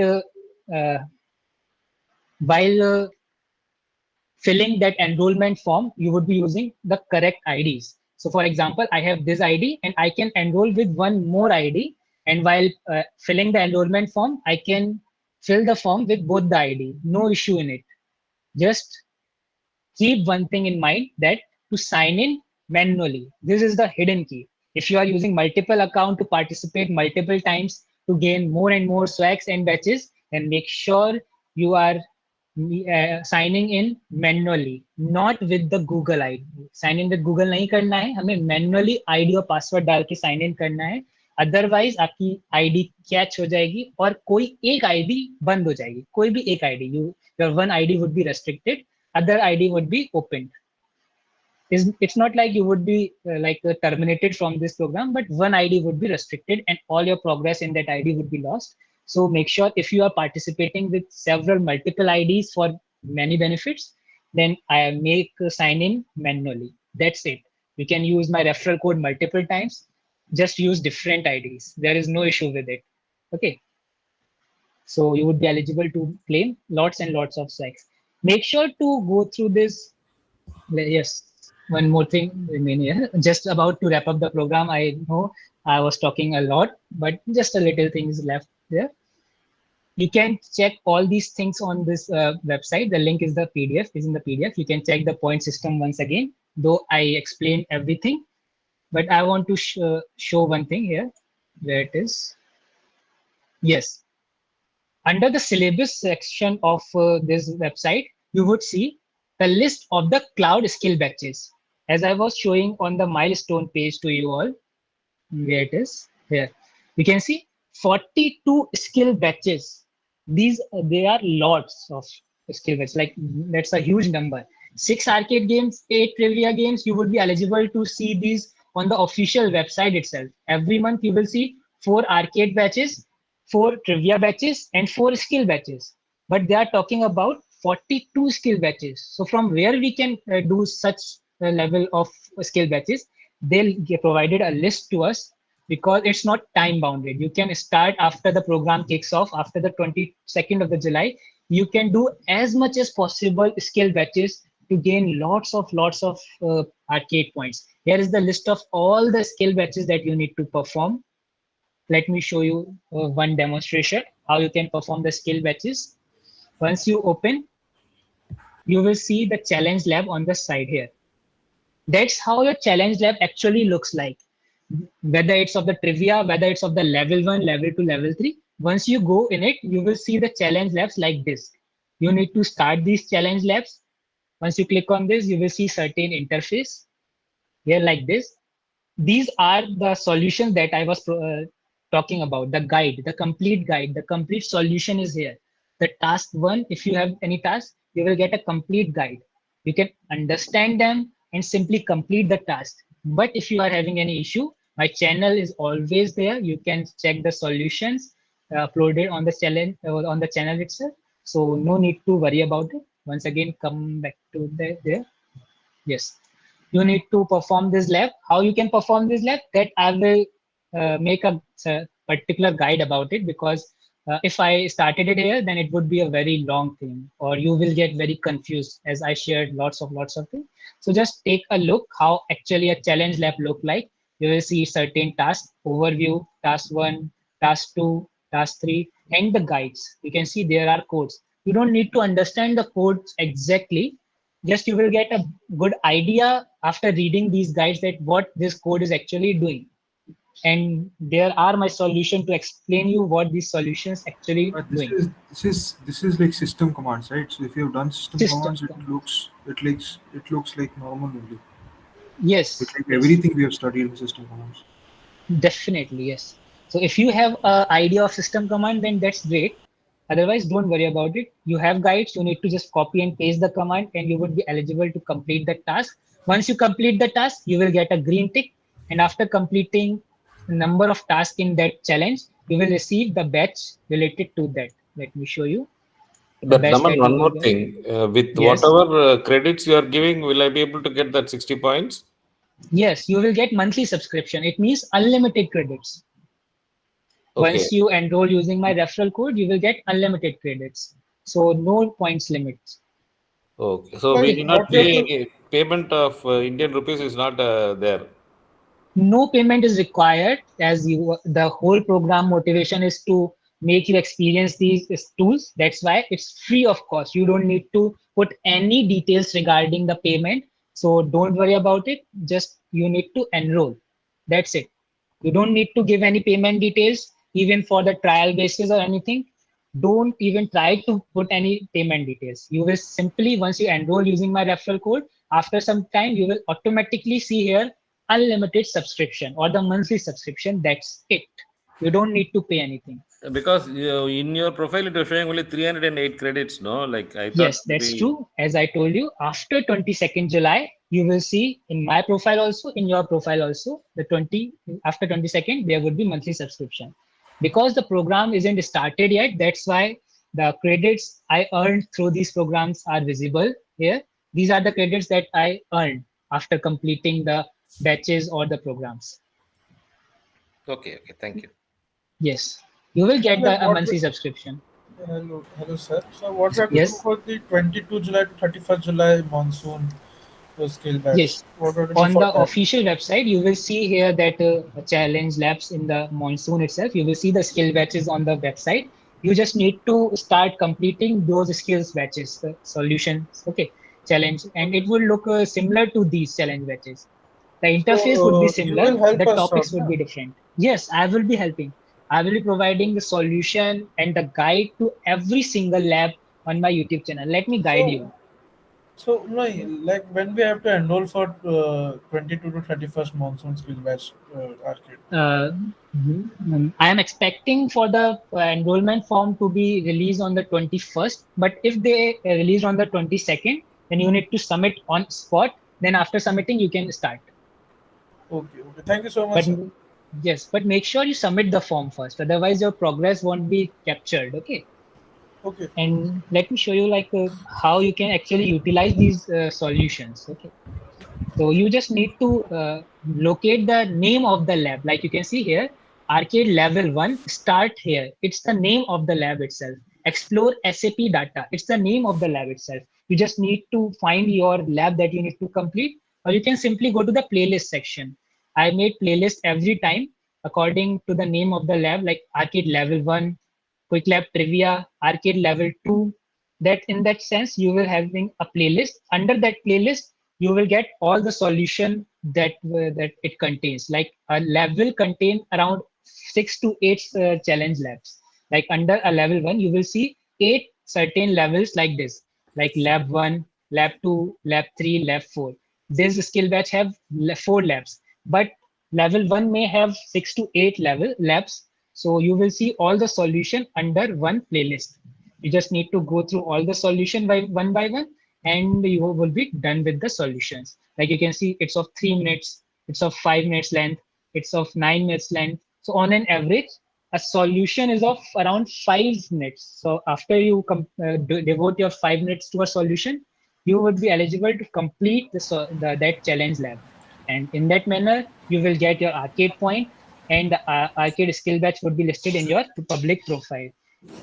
S1: while filling that enrollment form, you would be using the correct IDs. So for example, I have this ID and I can enroll with one more ID. And while filling the enrollment form, I can fill the form with both the ID. No issue in it. Just keep one thing in mind that to sign in manually, this is the hidden key. If you are using multiple account to participate multiple times to gain more and more swags and batches, then make sure you are signing in manually, not with the Google ID. Sign in with Google नहीं करना है, हमें manually ID और password डाल के sign in करना है. Otherwise आपकी आईडी कैच हो जाएगी और कोई एक आईडी बंद हो जाएगी. कोई भी एक ID, your one ID would be restricted, other ID would be opened. It's not like you would be terminated from this program, but one ID would be restricted and all your progress in that ID would be lost. So make sure if you are participating with several multiple IDs for many benefits, then I make sign in manually. That's it. You can use my referral code multiple times. Just use different IDs. There is no issue with it. Okay. So you would be eligible to claim lots and lots of swags. Make sure to go through this. Yes. one more thing remain here. Just about to wrap up the program. I know I was talking a lot, but just a little things left there. You can check all these things on this website. The link is the PDF, is in the PDF. You can check the point system once again, though I explained everything. But I want to show one thing here, where it is. Yes, under the syllabus section of this website, you would see the list of the cloud skill batches. As I was showing on the milestone page to you all, where it is here, you can see 42 skill batches. These there are lots of skill batches. Like that's a huge number. 6 arcade games, 8 trivia games. You would be eligible to see these on the official website itself. Every month you will see 4 arcade batches, 4 trivia batches, and 4 skill batches. But they are talking about 42 skill batches. So from where we can do such a level of skill batches? They'll provided a list to us because it's not time bounded. You can start after the program kicks off, after the 22nd of the July. You can do as much as possible skill batches to gain lots of arcade points. Here is the list of all the skill batches that you need to perform. Let me show you one demonstration how you can perform the skill batches. Once you open, you will see the challenge lab on the side here. That's how your challenge lab actually looks like. Whether it's of the trivia, whether it's of the level 1, level 2, level 3. Once you go in it, you will see the challenge labs like this. You need to start these challenge labs. Once you click on this, you will see certain interface here like this. These are the solutions that I was talking about, the guide, the complete solution is here. The task 1, if you have any task, you will get a complete guide. You can understand them and simply complete the task. But if you are having any issue, my channel is always there. You can check the solutions uploaded on the challenge on the channel itself. So no need to worry about it. Once again, come back to there. Yes, you need to perform this lab. How you can perform this lab? That I will make a particular guide about it, because if I started it here, then it would be a very long thing, or you will get very confused as I shared lots of things. So just take a look how actually a challenge lab look like. You will see certain tasks, overview, task 1, task 2, task 3, and the guides. You can see there are codes. You don't need to understand the codes exactly, just you will get a good idea after reading these guides that what this code is actually doing, and there are my solution to explain you what these solutions actually
S2: But this
S1: doing.
S2: is this is this is like system commands, right? So if you've done system
S1: System
S2: commands,
S1: commands.
S2: it looks like normal only. It's
S1: Yes,
S2: like
S1: yes.
S2: everything we have studied in system commands.
S1: Definitely, yes. So if you have an idea of system command, then that's great. Otherwise, don't worry about it. You have guides. You need to just copy and paste the command, and you would be eligible to complete the task. Once you complete the task, you will get a green tick. And after completing the number of tasks in that challenge, you will receive the badge related to that. Let me show you the
S4: But
S1: badge
S4: Daman,
S1: that you
S4: one
S1: will
S4: more
S1: get.
S4: thing. With
S1: Yes,
S4: whatever credits you are giving, will I be able to get that 60 points?
S1: yes, you will get monthly subscription. It means unlimited credits.
S4: Okay.
S1: Once you enroll using my referral code, you will get unlimited credits. So no points limits.
S4: Okay. So we
S3: Like
S4: do
S1: Okay.
S4: not
S3: what we have
S4: pay
S3: to
S4: any payment of Indian rupees is not there.
S1: No payment is required, as you the whole program motivation is to make you experience these tools. That's why it's free of cost. You don't need to put any details regarding the payment. So don't worry about it. Just you need to enroll. That's it. You don't need to give any payment details, even for the trial basis or anything. Don't even try to put any payment details. You will simply, once you enroll using my referral code, after some time, you will automatically see here unlimited subscription or the monthly subscription. That's it. You don't need to pay anything.
S4: Because in your profile it was showing only 308 credits, no? Like I thought
S1: Yes, that's
S4: maybe.
S1: true. As I told you, after 22nd July, you will see in my profile also, in your profile also, the 20 after 22nd, there would be monthly subscription. Because the program isn't started yet, that's why the credits I earned through these programs are visible here. These are the credits that I earned after completing the batches or the programs.
S4: Okay, okay, thank you.
S1: Yes, you will
S5: So
S1: get
S5: like
S1: a
S5: what we,
S1: monthly subscription.
S5: hello sir. So what we have to do
S1: Yes.
S5: for the 22 July to 31st July monsoon? skill batch.
S1: Yes.
S5: What do I do
S1: On
S5: for
S1: the
S5: that?
S1: official website, you will see here that challenge labs in the monsoon itself. You will see the skill batches on the website. You just need to start completing those skills batches, solutions, okay, challenge, and
S5: Okay.
S1: it will look similar to these challenge batches. The
S5: So
S1: interface would be
S5: you will
S1: similar.
S5: help
S1: The
S5: us out,
S1: topics would
S5: na?
S1: be different. Yes, I will be helping. I will be providing the solution and the guide to every single lab on my YouTube channel. Let me guide
S5: So
S1: you.
S5: so like when we have to enroll for 22 to 31st monsoon skill batch arcade.
S1: Uh, I am expecting for the enrollment form to be released on the 21st. But if they release on the 22nd, then you need to submit on spot. Then after submitting, you can start.
S5: Okay, okay. Thank you so much,
S1: But
S5: sir.
S1: yes, but make sure you submit the form first. Otherwise, your progress won't be captured. Okay.
S5: Okay.
S1: And let me show you like how you can actually utilize these solutions. Okay. So you just need to locate the name of the lab. Like you can see here, arcade level 1, start here. It's the name of the lab itself. Explore SAP data. It's the name of the lab itself. You just need to find your lab that you need to complete, or you can simply go to the playlist section. I made playlist every time according to the name of the lab, like arcade level 1, quick lab trivia, arcade level 2. That in that sense, you will having a playlist. Under that playlist, you will get all the solution that it contains. Like a lab will contain around 6 to 8 challenge labs. Like under a level 1, you will see 8 certain levels like this, like lab 1, lab 2, lab 3, lab 4. This skill batch have 4 labs, but level 1 may have 6 to 8 labs. So you will see all the solution under one playlist. You just need to go through all the solution by one, and you will be done with the solutions. Like you can see, it's of 3 minutes, it's of 5 minutes length, it's of 9 minutes length. So on an average, a solution is of around 5 minutes. So after you devote your 5 minutes to a solution, you would be eligible to complete that challenge lab. And in that manner, you will get your arcade point, and the arcade skill batch would be listed in your public profile.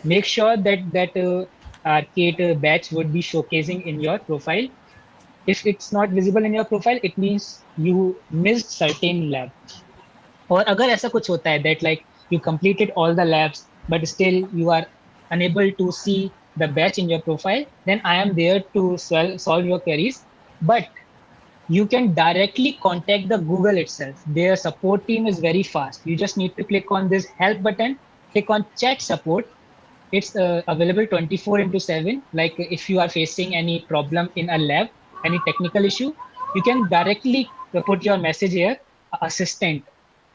S1: Make sure that arcade batch would be showcasing in your profile. If it's not visible in your profile, it means you missed certain lab. और अगर ऐसा कुछ होता है that like you completed all the labs but still you are unable to see the batch in your profile, then I am there to solve your queries. But you can directly contact the Google itself. Their support team is very fast. You just need to click on this help button, click on chat support. It's available 24 into 7. Like if you are facing any problem in a lab, any technical issue, you can directly put your message here. Assistant,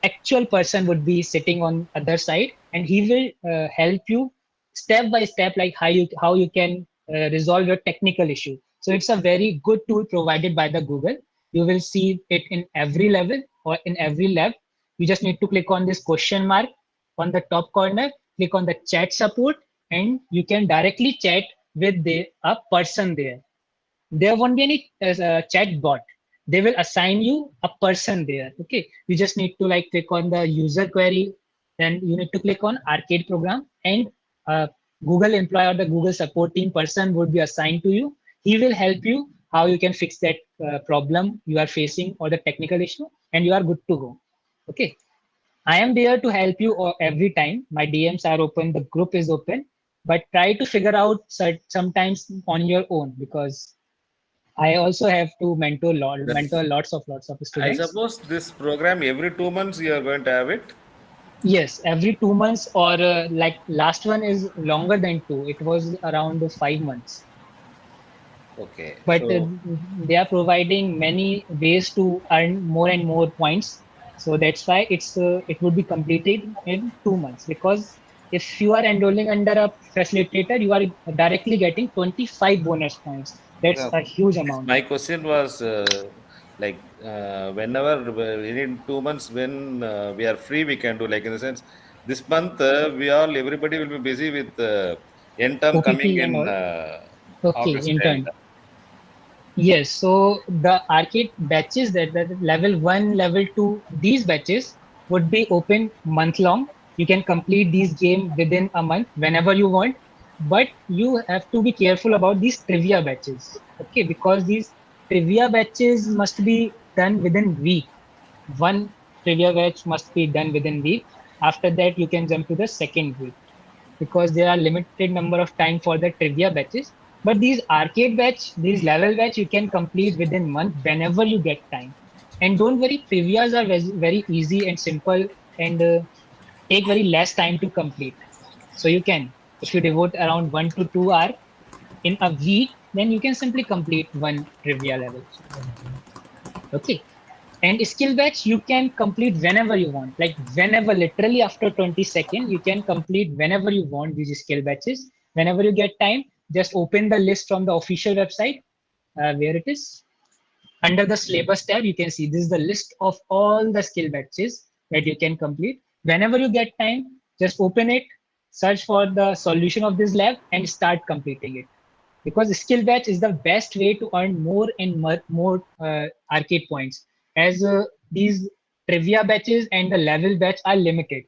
S1: actual person would be sitting on other side, and he will help you step by step, like how you can resolve your technical issue. So it's a very good tool provided by the Google. You will see it in every level or in every lab. You just need to click on this question mark on the top corner, click on the chat support, and you can directly chat with a person there. There won't be any chat bot. They will assign you a person there. Okay, you just need to like click on the user query, then you need to click on arcade program, and uh, Google employee or the Google support team person would be assigned to you. He will help you how you can fix that problem you are facing or the technical issue, and you are good to go. Okay, I am there to help you every time. My DMs are open, the group is open, but try to figure out sometimes on your own, because I also have to mentor
S4: That's,
S1: lots of
S4: I
S1: students.
S4: suppose this program every 2 months you are going to have it.
S1: Yes, every 2 months, or like last one is longer than two. It was around 5 months.
S4: Okay,
S1: But
S4: so
S1: they are providing many ways to earn more and more points. So that's why it would be completed in 2 months. Because if you are enrolling under a facilitator, you are directly getting 25 bonus points. That's
S4: yeah,
S1: a huge amount.
S4: my question was like whenever in 2 months when we are free we can do, like in the sense this month we all everybody will be busy with end term coming
S1: OPT and
S4: in
S1: all. Okay,
S4: August end.
S1: intern. Yes, so the arcade batches that level 1, level 2, these batches would be open month long. You can complete these game within a month whenever you want, but you have to be careful about these trivia batches. Okay, because these trivia batches must be done within week. One trivia batch must be done within week. After that, you can jump to the second week because there are limited number of time for the trivia batches. But these arcade batch, these level batch, you can complete within month whenever you get time. And don't worry, trivias are very easy and simple and take very less time to complete. So you can, if you devote around 1 to 2 hours in a week, then you can simply complete one trivia level. Okay. And skill batch, you can complete whenever you want. Like whenever, literally after 20 seconds, you can complete whenever you want these skill batches. Whenever you get time, just open the list from the official website where it is. Under the syllabus tab, you can see this is the list of all the skill batches that you can complete. Whenever you get time, just open it, search for the solution of this lab, and start completing it. Because skill batch is the best way to earn more and more arcade points, as these trivia batches and the level batch are limited.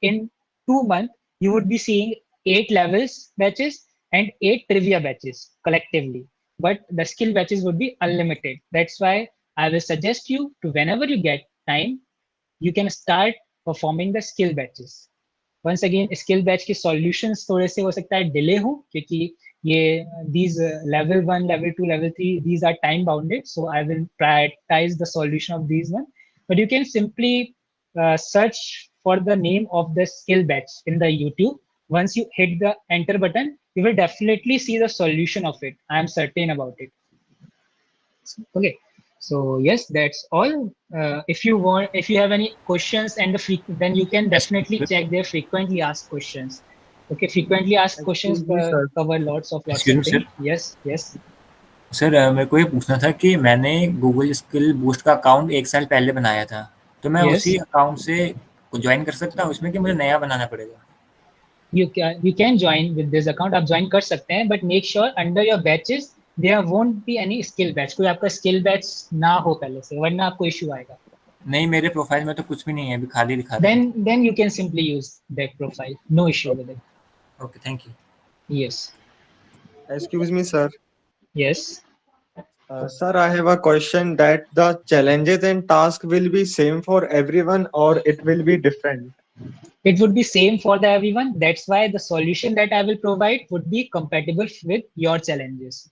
S1: In 2 months, you would be seeing 8 levels batches and 8 trivia batches collectively, but the skill batches would be unlimited. That's why I will suggest you to, whenever you get time, you can start performing the skill batches. Once again skill batch के solutions थोड़े से हो सकता है delay हो, क्योंकि ये these level 1, level 2, level 3, these are time bounded, so I will prioritize the solution of these one. But you can simply search for the name of the skill batch in the YouTube. Once you hit the enter button, you will definitely see the solution of it. I am certain about it. Okay, so yes, that's all. If you want, if you have any questions, and then you can definitely check their frequently asked questions. Okay, frequently asked questions
S3: Excuse me, sir.
S1: cover lots
S6: Excuse
S1: of
S6: me, sir.
S1: things. Yes, yes,
S6: sir मेरे को ये पूछना था कि मैंने Google skill boost का account 1 साल पहले बनाया था, तो मैं
S1: yes.
S6: उसी अकाउंट से ज्वाइन कर सकता हूँ उसमें, कि मुझे नया बनाना पड़ेगा?
S1: You can join with this account. आप join कर सकते हैं, but make sure under your batches there won't be any skill batch. कोई आपका skill batch ना हो पहले से, वरना आपको issue आएगा.
S6: नहीं, मेरे प्रोफाइल में तो कुछ भी नहीं है, अभी खाली दिखा रहा है.
S1: Then you can simply use that profile. No issue with it.
S6: Okay, thank you.
S1: Yes,
S7: Excuse me, sir.
S1: yes.
S7: Sir, I have a question that the challenges and task will be same for everyone or it will be different?
S1: It would be same for the everyone. That's why the solution that I will provide would be compatible with your challenges.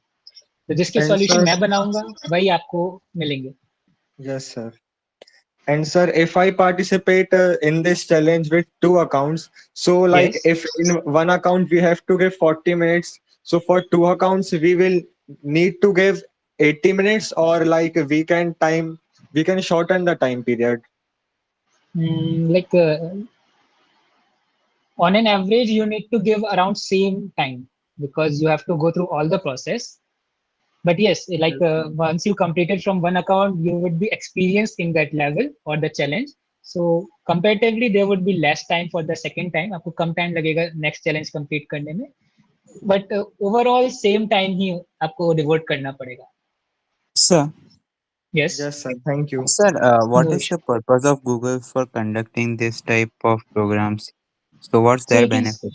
S1: तो जिसके
S7: And
S1: solution
S7: sir,
S1: मैं बनाऊंगा वही आपको मिलेंगे.
S7: yes, sir. And sir, if I participate in this challenge with two accounts, so like
S1: Yes.
S7: if in one account we have to give 40 minutes, so for two accounts we will need to give 80 minutes, or like we can shorten the time period.
S1: Like on an average, you need to give around same time because you have to go through all the process. But yes, like once you completed from one account, you would be experienced in that level or the challenge. So comparatively, there would be less time for the second time. आपको कम time लगेगा next challenge complete करने में. But overall, same time ही आपको devote करना पड़ेगा.
S8: Sir,
S1: Yes.
S7: Yes, sir. Thank you.
S8: sir, what
S1: No
S8: is
S1: issue.
S8: the purpose of Google for conducting this type of programs? So, what's
S1: So
S8: their
S1: it is.
S8: benefit?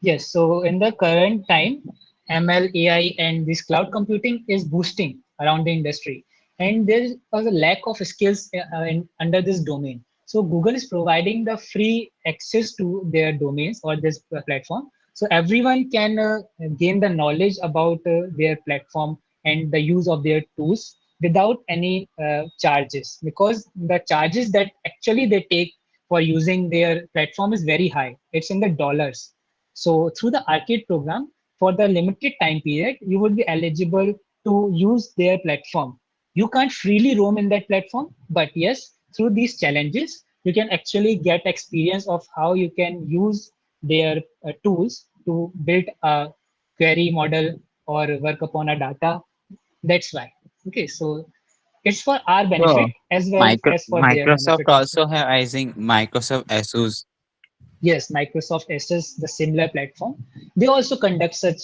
S1: Yes, so in the current time, ML, AI, and this cloud computing is boosting around the industry, and there was a lack of skills under this domain. So Google is providing the free access to their domains or this platform, so everyone can gain the knowledge about their platform and the use of their tools without any charges, because the charges that actually they take for using their platform is very high. It's in the dollars. So through the arcade program, for the limited time period, you would be eligible to use their platform. You can't freely roam in that platform, but yes, through these challenges, you can actually get experience of how you can use their tools to build a query model or work upon a data. That's why. Okay, so it's for our benefit
S8: So,
S1: as well as for their
S8: Microsoft
S1: benefit also.
S8: also have, I think, Microsoft ASUS.
S1: Yes, Microsoft assess the similar platform. They also conduct such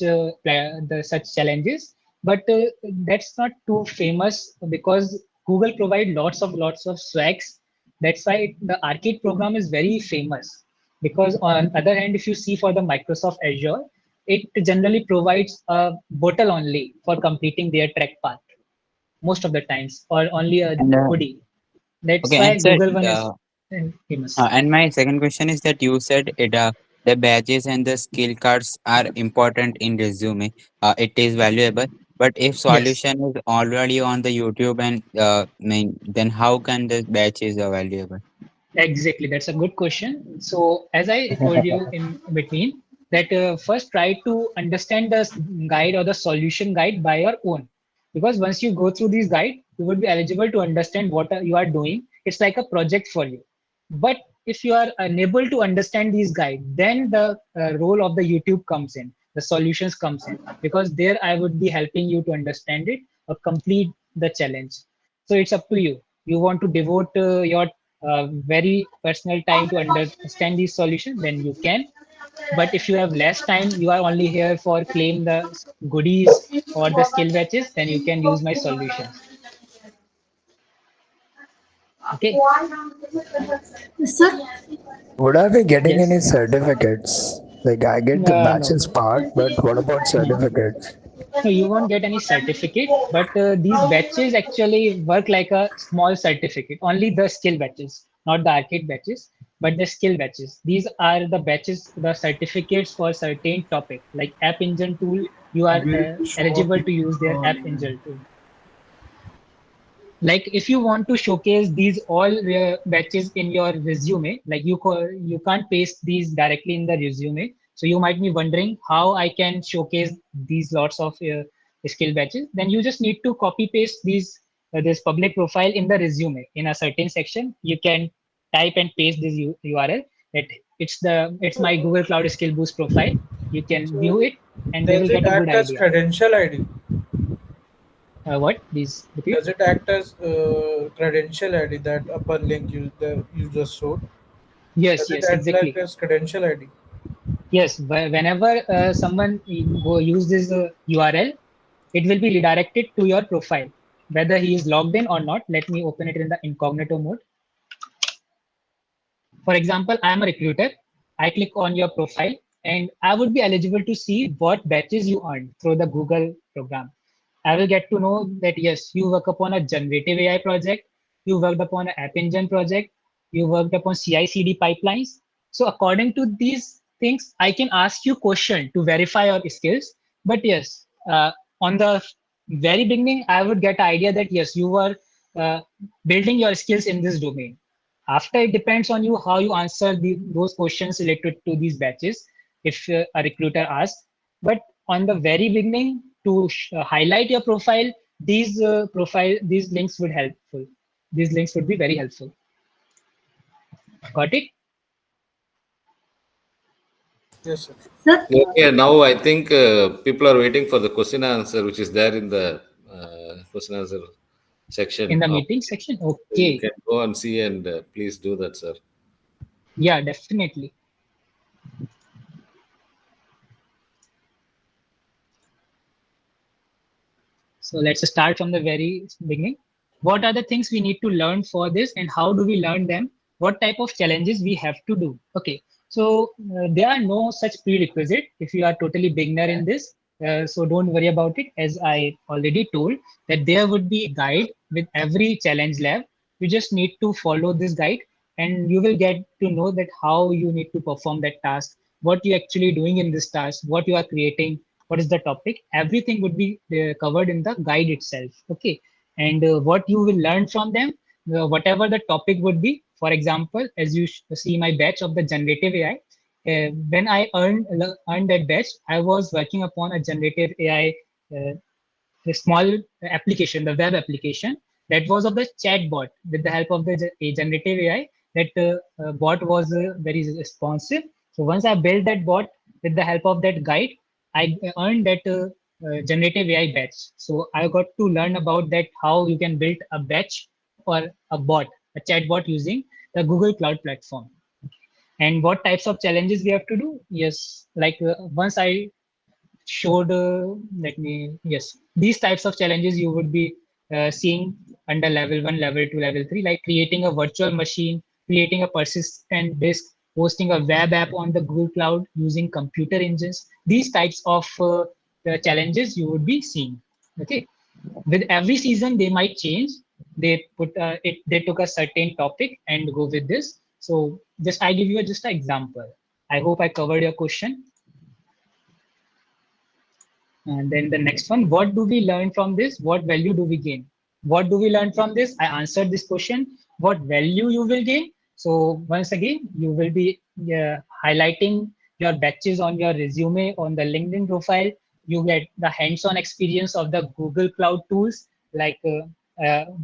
S1: challenges, but that's not too famous because Google provide lots of swags. That's why the arcade program is very famous. Because on other hand, if you see for the Microsoft Azure, it generally provides a bottle only for completing their track path. most of the times, or only a
S8: And
S1: hoodie. That's
S8: okay,
S1: why
S8: and sir,
S1: Google one is famous.
S8: and my second question is that you said it the badges and the skill cards are important in resume. It is valuable, but if
S1: Yes.
S8: solution is already on the YouTube and then how can the badges are valuable?
S1: Exactly, that's a good question. So, as I told you in between, that first try to understand the guide or the solution guide by your own. Because once you go through this guide, you will be eligible to understand what you are doing. It's like a project for you. But if you are unable to understand these guide, then the role of the YouTube comes in, the solutions comes in, because there I would be helping you to understand it or complete the challenge. So it's up to you. You want to devote your very personal time to understand these solutions, then you can. But if you have less time, you are only here for claim the goodies or the skill batches, then you can use my solutions. Okay.
S9: Sir,
S10: Would I be getting any
S1: Yes.
S10: certificates? Like I get the
S1: No.
S10: batches part, but what about
S1: Hmm.
S10: certificates?
S1: No, you won't get any certificate, but these batches actually work like a small certificate. Only the skill batches, not the arcade batches, but the skill batches. These are the batches, the certificates for certain topic, like App Engine tool. You are
S5: Will it show up
S1: eligible
S5: in
S1: to use their App
S5: LinkedIn?
S1: Engine tool. Like if you want to showcase these all batches in your resume, like you can't paste these directly in the resume, so you might be wondering how I can showcase these lots of skill batches. Then you just need to copy paste these this public profile in the resume in a certain section. You can type and paste this URL. It's my Google Cloud Skill Boost profile. You can view
S5: So
S1: it, and they
S5: does
S1: will
S5: it
S1: get a good
S5: act as
S1: idea.
S5: credential ID?
S1: What, please repeat?
S5: Does it act as credential ID, that upper link you just showed?
S1: Yes,
S5: Does it
S1: yes,
S5: act like
S1: exactly.
S5: as credential ID?
S1: Yes, whenever someone go use this URL, it will be redirected to your profile, whether he is logged in or not. Let me open it in the incognito mode. For example, I am a recruiter. I click on your profile and I would be eligible to see what batches you earned through the Google program. I will get to know that yes, you work upon a generative AI project, you worked upon an App Engine project, you worked upon CI/CD pipelines. So according to these things, I can ask you question to verify your skills. But yes, on the very beginning, I would get idea that yes, you were uh, building your skills in this domain. After, it depends on you how you answer those questions related to these batches if a recruiter asks. But on the very beginning, to highlight your profile, these links would helpful. These links would be very helpful. Got it?
S5: Yes, sir.
S9: sir,
S4: Okay, now I think people are waiting for the question answer, which is there in the question answer
S1: In
S4: section.
S1: the meeting section?
S4: You
S1: Okay.
S4: can go and see and please do that, sir.
S1: Yeah, definitely. So let's start from the very beginning. What are the things we need to learn for this, and how do we learn them? What type of challenges we have to do? Okay, so there are no such prerequisite if you are totally beginner in this. So don't worry about it. As I already told, that there would be a guide with every challenge lab. You just need to follow this guide, and you will get to know that how you need to perform that task, what you're actually doing in this task, what you are creating, what is the topic. Everything would be covered in the guide itself. Okay, and what you will learn from them, whatever the topic would be. For example, as you see my batch of the generative AI, when I earned that batch, I was working upon a generative AI, uh, the small application, the web application, that was of the chat bot. With the help of the generative AI, that bot was very responsive. So once I built that bot with the help of that guide, I earned that generative AI batch. So I got to learn about that, how you can build a batch or a bot, a chat bot using the Google Cloud platform. And what types of challenges we have to do? Yes, like once I showed let me yes, these types of challenges you would be seeing under level 1, level 2, level 3, like creating a virtual machine, creating a persistent disk, hosting a web app on the Google Cloud using computer engines. These types of the challenges you would be seeing. Okay, With every season they might change. They put they took a certain topic and go with this. So just I give you just an example. I hope I covered your question. And then the next one, what do we learn from this? What value do we gain? What do we learn from this? I answered this question. What value you will gain? So once again, you will be highlighting your batches on your resume, on the LinkedIn profile. You get the hands-on experience of the Google Cloud tools. Like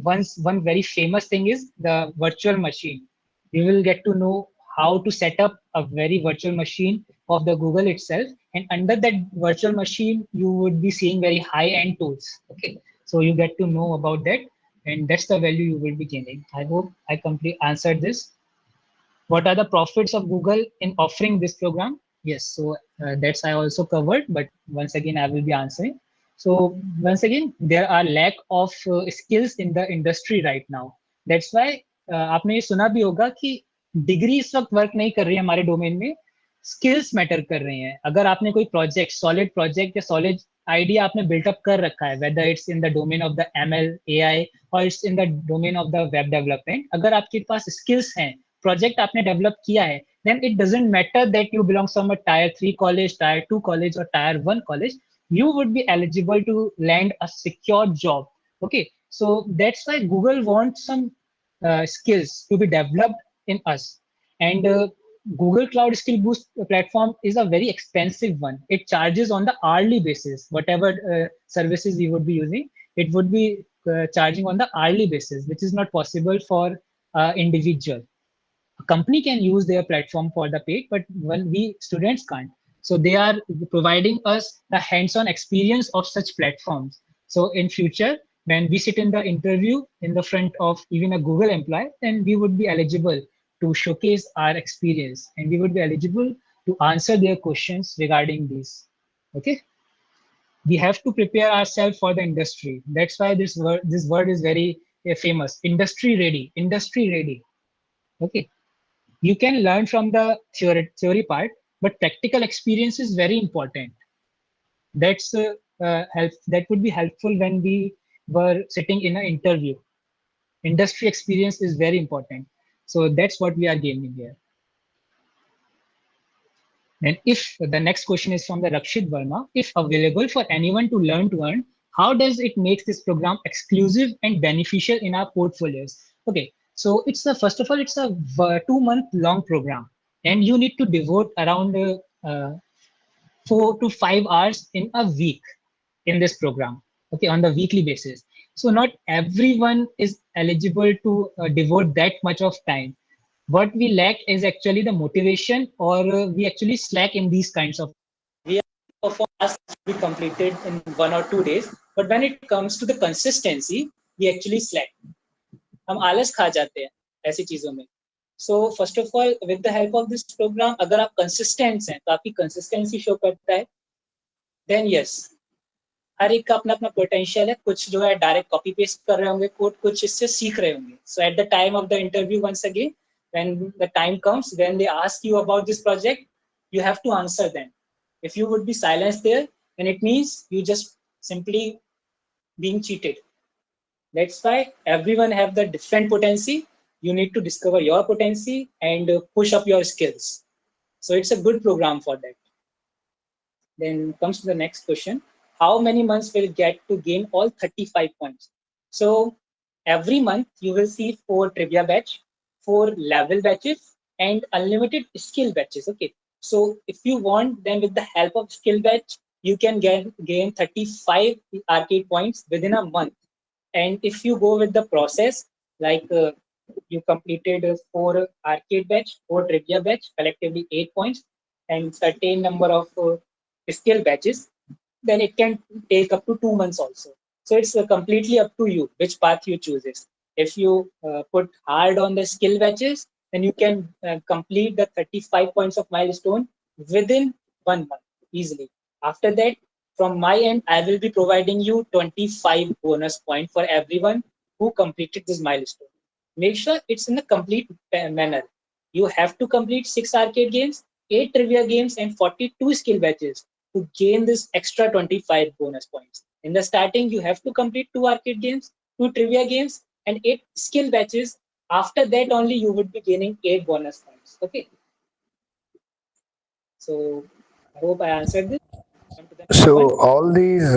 S1: one very famous thing is the virtual machine. You will get to know how to set up a very virtual machine of the Google itself. And under that virtual machine, you would be seeing very high-end tools. Okay, so you get to know about that, and that's the value you will be gaining. I hope I complete answered this. What are the profits of Google in offering this program? Yes, so that's I also covered, but once again I will be answering. So once again, there are lack of skills in the industry right now. That's why आपने ये सुना भी होगा कि degree इस वक्त work नहीं कर रही है हमारे डोमेन में, स्किल्स मैटर कर रही हैं. अगर आपने कोई प्रोजेक्ट या सॉलिड आइडिया आपने बिल्टअप कर रखा है, whether it's in the domain of the ML AI और it's in the domain of the web development, अगर आपके पास स्किल्स हैं, प्रोजेक्ट आपने डेवलप किया है, then it doesn't matter that you belong from a tier 3 college, tier 2 college or tier 1 college, you would be eligible to land a secure job. Okay, so that's why Google wants some skills to be developed in us. And Google Cloud Skill Boost platform is a very expensive one. It charges on the hourly basis. Whatever services we would be using, it would be charging on the hourly basis, which is not possible for individual. A company can use their platform for the paid, but when we students can't. So they are providing us the hands-on experience of such platforms. So in future, when we sit in the interview in the front of even a Google employee, then we would be eligible to showcase our experience, and we would be eligible to answer their questions regarding these. Okay, we have to prepare ourselves for the industry. That's why this word is very famous. Industry ready. Industry ready. Okay, you can learn from the theory part, but practical experience is very important. That's help that would be helpful when we were sitting in an interview. Industry experience is very important, so that's what we are gaining here. And if the next question is from the Rakshit Verma, if available for anyone to learn to earn, how does it make this program exclusive and beneficial in our portfolios? Okay, so it's a first of all, it's a 2 month long program, and you need to devote around 4 to 5 hours in a week in this program. Okay, on the weekly basis. So not everyone is eligible to devote that much of time. What we lack is actually the motivation, or we actually slack in these kinds of. We are perform tasks to be completed in 1 or 2 days, but when it comes to the consistency, we actually slack. हम आलस खा जाते हैं ऐसी चीजों में. So first of all, with the help of this program, अगर आप consistent हैं, तो आपकी consistency show करता है. Then yes, हर एक का अपना अपना पोटेंशियल है. कुछ जो है डायरेक्ट कॉपी पेस्ट कर रहे होंगे कोड, कुछ इससे सीख रहे होंगे. So at the time of the interview, once again when the time comes, when they ask you about this project, you have to answer them. If you would be silenced there, then it means you just simply being cheated. That's why everyone have the different potency. You need to discover your potency and push up your skills. So it's a good program for that. Then comes to the next question. How many months will get to gain all 35 points? So every month you will see 4 trivia batch, 4 level batches, and unlimited skill batches. Okay. So if you want, then with the help of skill batch, you can gain 35 arcade points within a month. And if you go with the process, like you completed 4 arcade batch, 4 trivia batch, collectively 8 points, and certain number of skill batches, then it can take up to 2 months also. So it's completely up to you which path you chooses. If you put hard on the skill batches, then you can complete the 35 points of milestone within 1 month easily. After that, from my end, I will be providing you 25 bonus points for everyone who completed this milestone. Make sure it's in a complete manner. You have to complete 6 arcade games, 8 trivia games, and 42 skill batches to gain this extra 25 bonus points. In the starting, you have to complete 2 arcade games, 2 trivia games, and 8 skill batches. After that, only you would be gaining 8 bonus points. Okay. So I hope I answered this. Come to the next one.
S10: So all these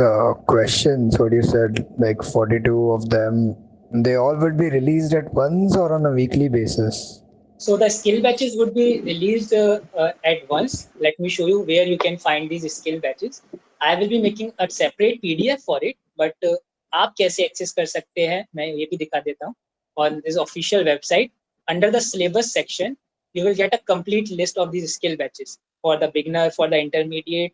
S10: questions, what you said, like 42 of them, they all would be released at once or on a weekly basis?
S1: So the skill batches would be released at once. Let me show you where you can find these skill batches. I will be making a separate PDF for it, but आप कैसे access कर सकते हैं मैं ये भी दिखा देता हूँ. On this official website, under the syllabus section, you will get a complete list of these skill batches for the beginner, for the intermediate,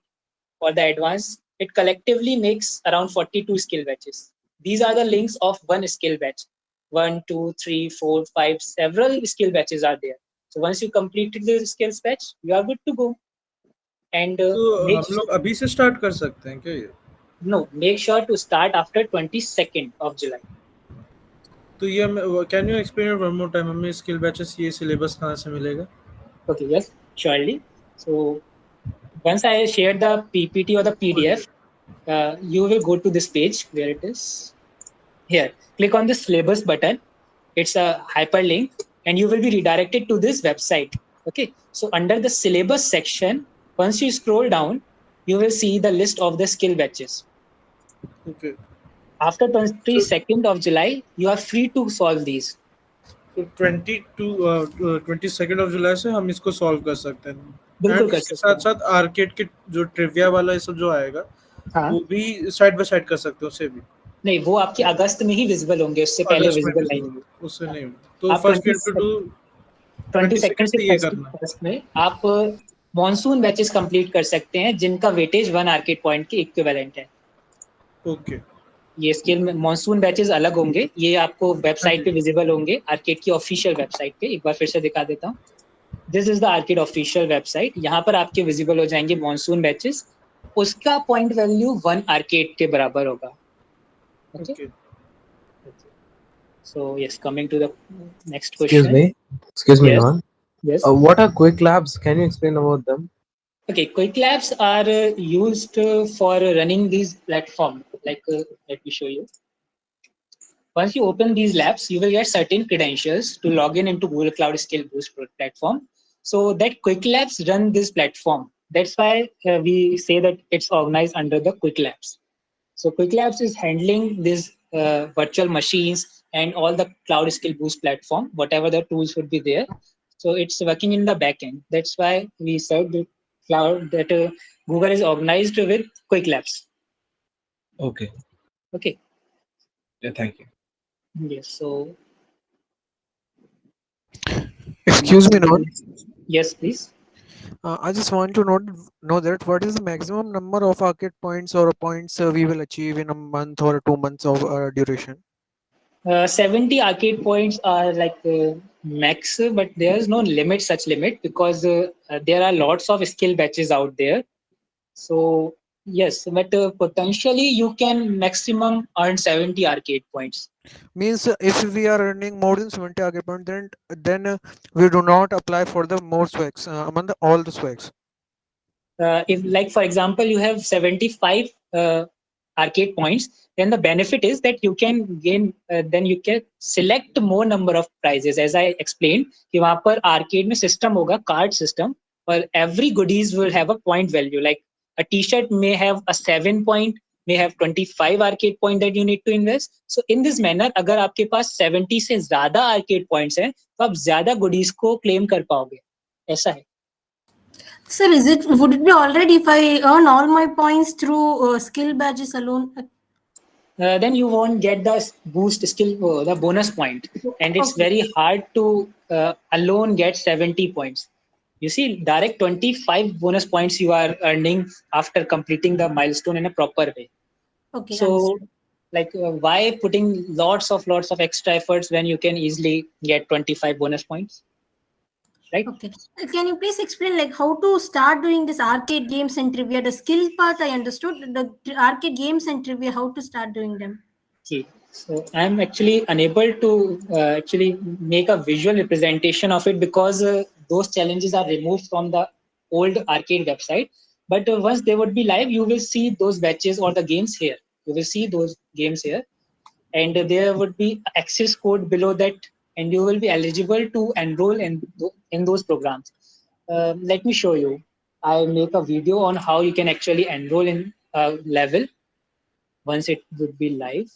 S1: for the advanced. It collectively makes around 42 skill batches. These are the links of one skill batch. 1, 2, 3, 4, 5, several skill batches are there. So once you complete the skills batch, you are good to go. And
S5: तो हम लोग अभी से start कर सकते हैं क्या ये?
S1: make sure to start after 22nd of July.
S5: तो ये can you explain one more time, हमें स्किल बैचेस ये सिलेबस कहाँ से मिलेगा?
S1: Okay, yes, surely. So once I share the PPT or the PDF, you will go to this page where it is. Here, click on the syllabus button. It's a hyperlink and you will be redirected to this website. Okay, so under the syllabus section, once you scroll down, you will see the list of the skill batches.
S5: Okay.
S1: After 22nd of July, you are free to solve these.
S5: तो 22nd of July से हम इसको solve कर सकते हैं.
S1: बिल्कुल
S5: and
S1: कर
S5: इसके
S1: सकते
S5: साथ
S1: हैं.
S5: साथ आर्केड के जो ट्रिविया वाला ये सब जो आएगा,
S1: हाँ.
S5: वो भी साइड बाय साइड कर सकते हैं, उसे भी
S1: नहीं, वो आपके अगस्त में ही विजिबल होंगे, उससे पहले
S5: अगस्त में
S1: विजिबल नहीं
S5: visible
S1: होंगे.
S5: होगा, उससे नहीं होगा. तो
S1: आप
S5: first we have to do
S1: 22nd
S5: 22nd
S1: से
S5: से ये करना.
S1: 31st में आप मॉनसून बैचेस कंप्लीट कर सकते हैं जिनका वेटेज 1 आर्केड पॉइंट के इक्विवेलेंट है.
S5: ओके.
S1: ये स्किल में मॉनसून बैचेस अलग होंगे, ये आपको वेबसाइट पे विजिबल होंगे, आर्केड की ऑफिशियल वेबसाइट पे. एक बार फिर से दिखा देता हूँ. This is the arcade official website. यहाँ पर आपके विजिबल हो जाएंगे मॉनसून बैचेस. उसका पॉइंट वैल्यू 1 आर्केड के बराबर होगा. Okay. So yes, coming to the next question.
S11: Excuse me,
S1: Yes.
S11: Nohan.
S1: Yes.
S11: What are quick labs? Can you explain about them?
S1: Okay, quick labs are used for running these platform. Like, let me show you. Once you open these labs, you will get certain credentials to log in into Google Cloud Skill Boost platform. So that Quick Labs run this platform. That's why we say that it's organized under the Quick Labs. So Quick Labs is handling these virtual machines and all the Cloud Skill Boost platform, whatever the tools would be there. So it's working in the backend. That's why we said that Google is organized with Quick Labs.
S11: Okay.
S1: Okay.
S11: Yeah, thank you.
S1: Yes. So.
S12: Excuse me, Nohan.
S1: Yes, please.
S12: I just want to know that what is the maximum number of arcade points or points we will achieve in a month or 2 months of duration?
S1: 70 arcade points are like max, but there is no limit, such limit, because there are lots of skill batches out there. So yes, but potentially you can maximum earn 70 arcade points.
S12: Means if we are earning more than 70 arcade points, then we do not apply for the more swags among all the swags.
S1: If, like, for example, you have 75 arcade points, then the benefit is that you can gain, then you can select more number of prizes. As I explained, कि वहाँ पर arcade में system होगा, card system, और every goodies will have a point value. Like a T-shirt may have a 7 point, may have 25 arcade point that you need to invest. So in this manner, अगर आपके पास 70 से ज़्यादा arcade points हैं, तो आप ज़्यादा goodies को claim कर पाओगे. ऐसा है.
S9: Sir, would it be alright if I earn all my points through skill badges alone?
S1: Then you won't get the boost skill, the bonus point, and it's very hard to alone get 70 points. You see, direct 25 bonus points you are earning after completing the milestone in a proper way.
S9: Okay.
S1: So,
S9: understood.
S1: like, why putting lots of extra efforts when you can easily get 25 bonus points? Right?
S9: Okay. Can you please explain like how to start doing this arcade games and trivia? The skill part I understood. The arcade games and trivia, how to start doing them?
S1: Okay. So I'm actually unable to actually make a visual representation of it because those challenges are removed from the old arcade website. But once they would be live, you will see those batches or the games here. You will see those games here, and there would be access code below that, and you will be eligible to enroll in those programs. Let me show you. I make a video on how you can actually enroll in a level once it would be live.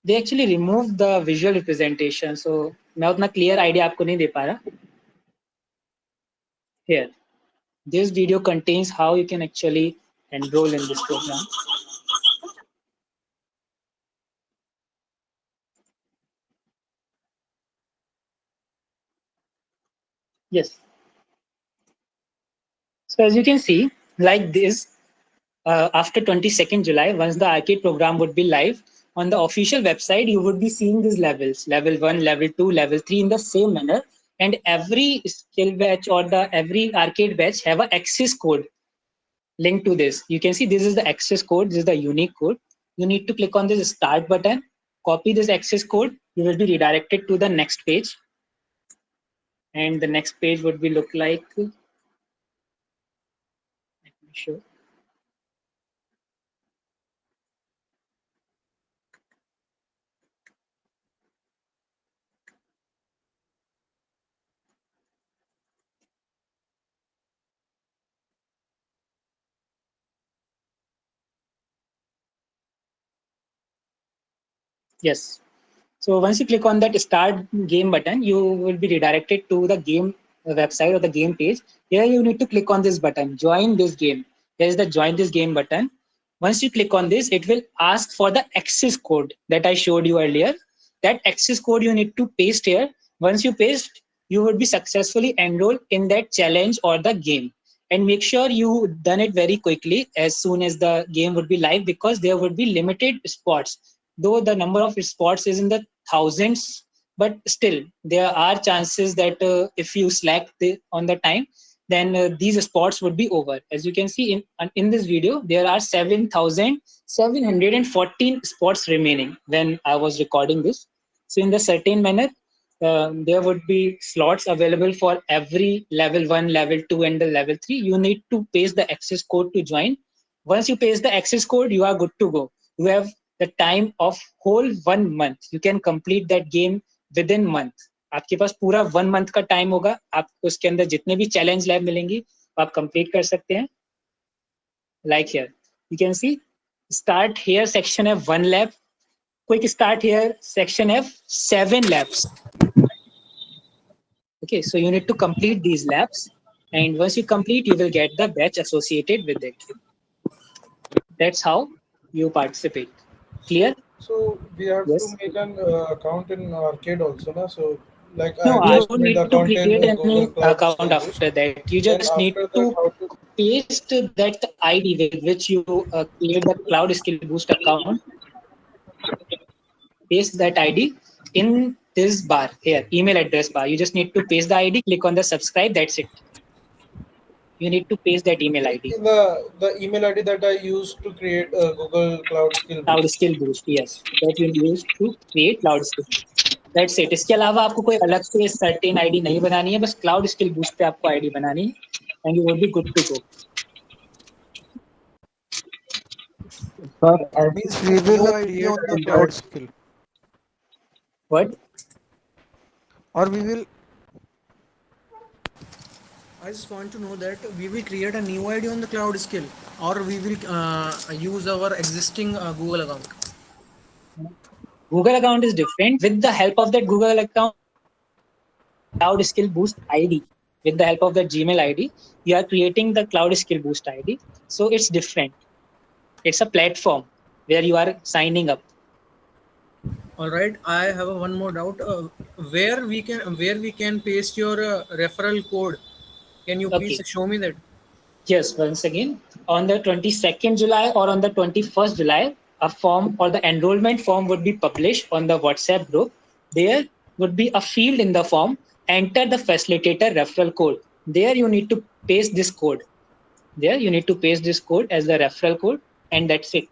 S1: They actually remove the visual representation, so मैं उतना clear idea आपको नहीं दे पा रहा. Here, this video contains how you can actually enroll in this program. Yes. So as you can see, like this, after 22nd July, once the arcade program would be live, on the official website, you would be seeing these levels, level 1, level 2, level 3 in the same manner. And every skill batch or every arcade batch have an access code linked to this. You can see this is the access code, this is the unique code. You need to click on this start button, copy this access code, you will be redirected to the next page. And the next page would be look like, let me show. Yes. So once you click on that start game button, you will be redirected to the game website or the game page. Here you need to click on this button, join this game. There is the join this game button. Once you click on this, it will ask for the access code that I showed you earlier. That access code you need to paste here. Once you paste, you would be successfully enrolled in that challenge or the game. And make sure you done it very quickly as soon as the game would be live, because there would be limited spots. Though the number of spots is in the thousands, but still there are chances that if you slack on the time, then these spots would be over. As you can see in this video, there are 7,714 spots remaining when I was recording this. So in the certain manner, there would be slots available for every level 1, level 2, and the level 3. You need to paste the access code to join. Once you paste the access code, you are good to go. You have the time of whole 1 month. You can complete that game within month. आपके पास पूरा 1 month का time होगा. आप उसके अंदर जितने भी challenge lab मिलेंगी आप कंप्लीट कर सकते हैं. Like here, you can see start here section have 1 lab, quick start here section have 7 labs. Okay, so you need to complete these labs, and once you complete, you will get the badge associated with it. That's how you participate. Clear?
S5: So we have
S1: Yes.
S5: to make an account in arcade also, na? So like
S1: No,
S5: I
S1: you
S5: just
S1: don't
S5: made
S1: need to
S5: account in
S1: create any
S5: Google Cloud
S1: account
S5: Skill
S1: after
S5: Boost.
S1: that. You
S5: Then
S1: just need
S5: after
S1: to
S5: that, how to
S1: paste that ID with which you create the Cloud Skill Boost account. Paste that ID in this bar here, email address bar. You just need to paste the ID, click on the subscribe. That's it. You need to paste that email ID.
S5: the email ID that I used to create Google Cloud Skill
S1: Cloud
S5: Boost.
S1: Skill Boost, yes, that you use to create Cloud Skill. That's it. इसके अलावा आपको कोई अलग से certain ID नहीं बनानी है, बस Cloud Skill Boost पे आपको ID बनानी है, and you will be good to go.
S7: Sir,
S12: Means we will ID on the cloud skill,
S1: What?
S12: or we will. I just want to know that we will create a new ID on the cloud skill, or we will use our existing Google account.
S1: Google account is different. With the help of that Google account, Cloud Skill Boost ID, with the help of the Gmail ID, you are creating the Cloud Skill Boost ID. So it's different. It's a platform where you are signing up.
S12: All right, I have one more doubt. Where we can paste your referral code? Can you please
S1: Okay.
S12: show me that?
S1: Yes, once again, on the 22nd July or on the 21st July, a form or the enrollment form would be published on the WhatsApp group. There would be a field in the form, enter the facilitator referral code. There you need to paste this code. There you need to paste this code as the referral code, and that's it.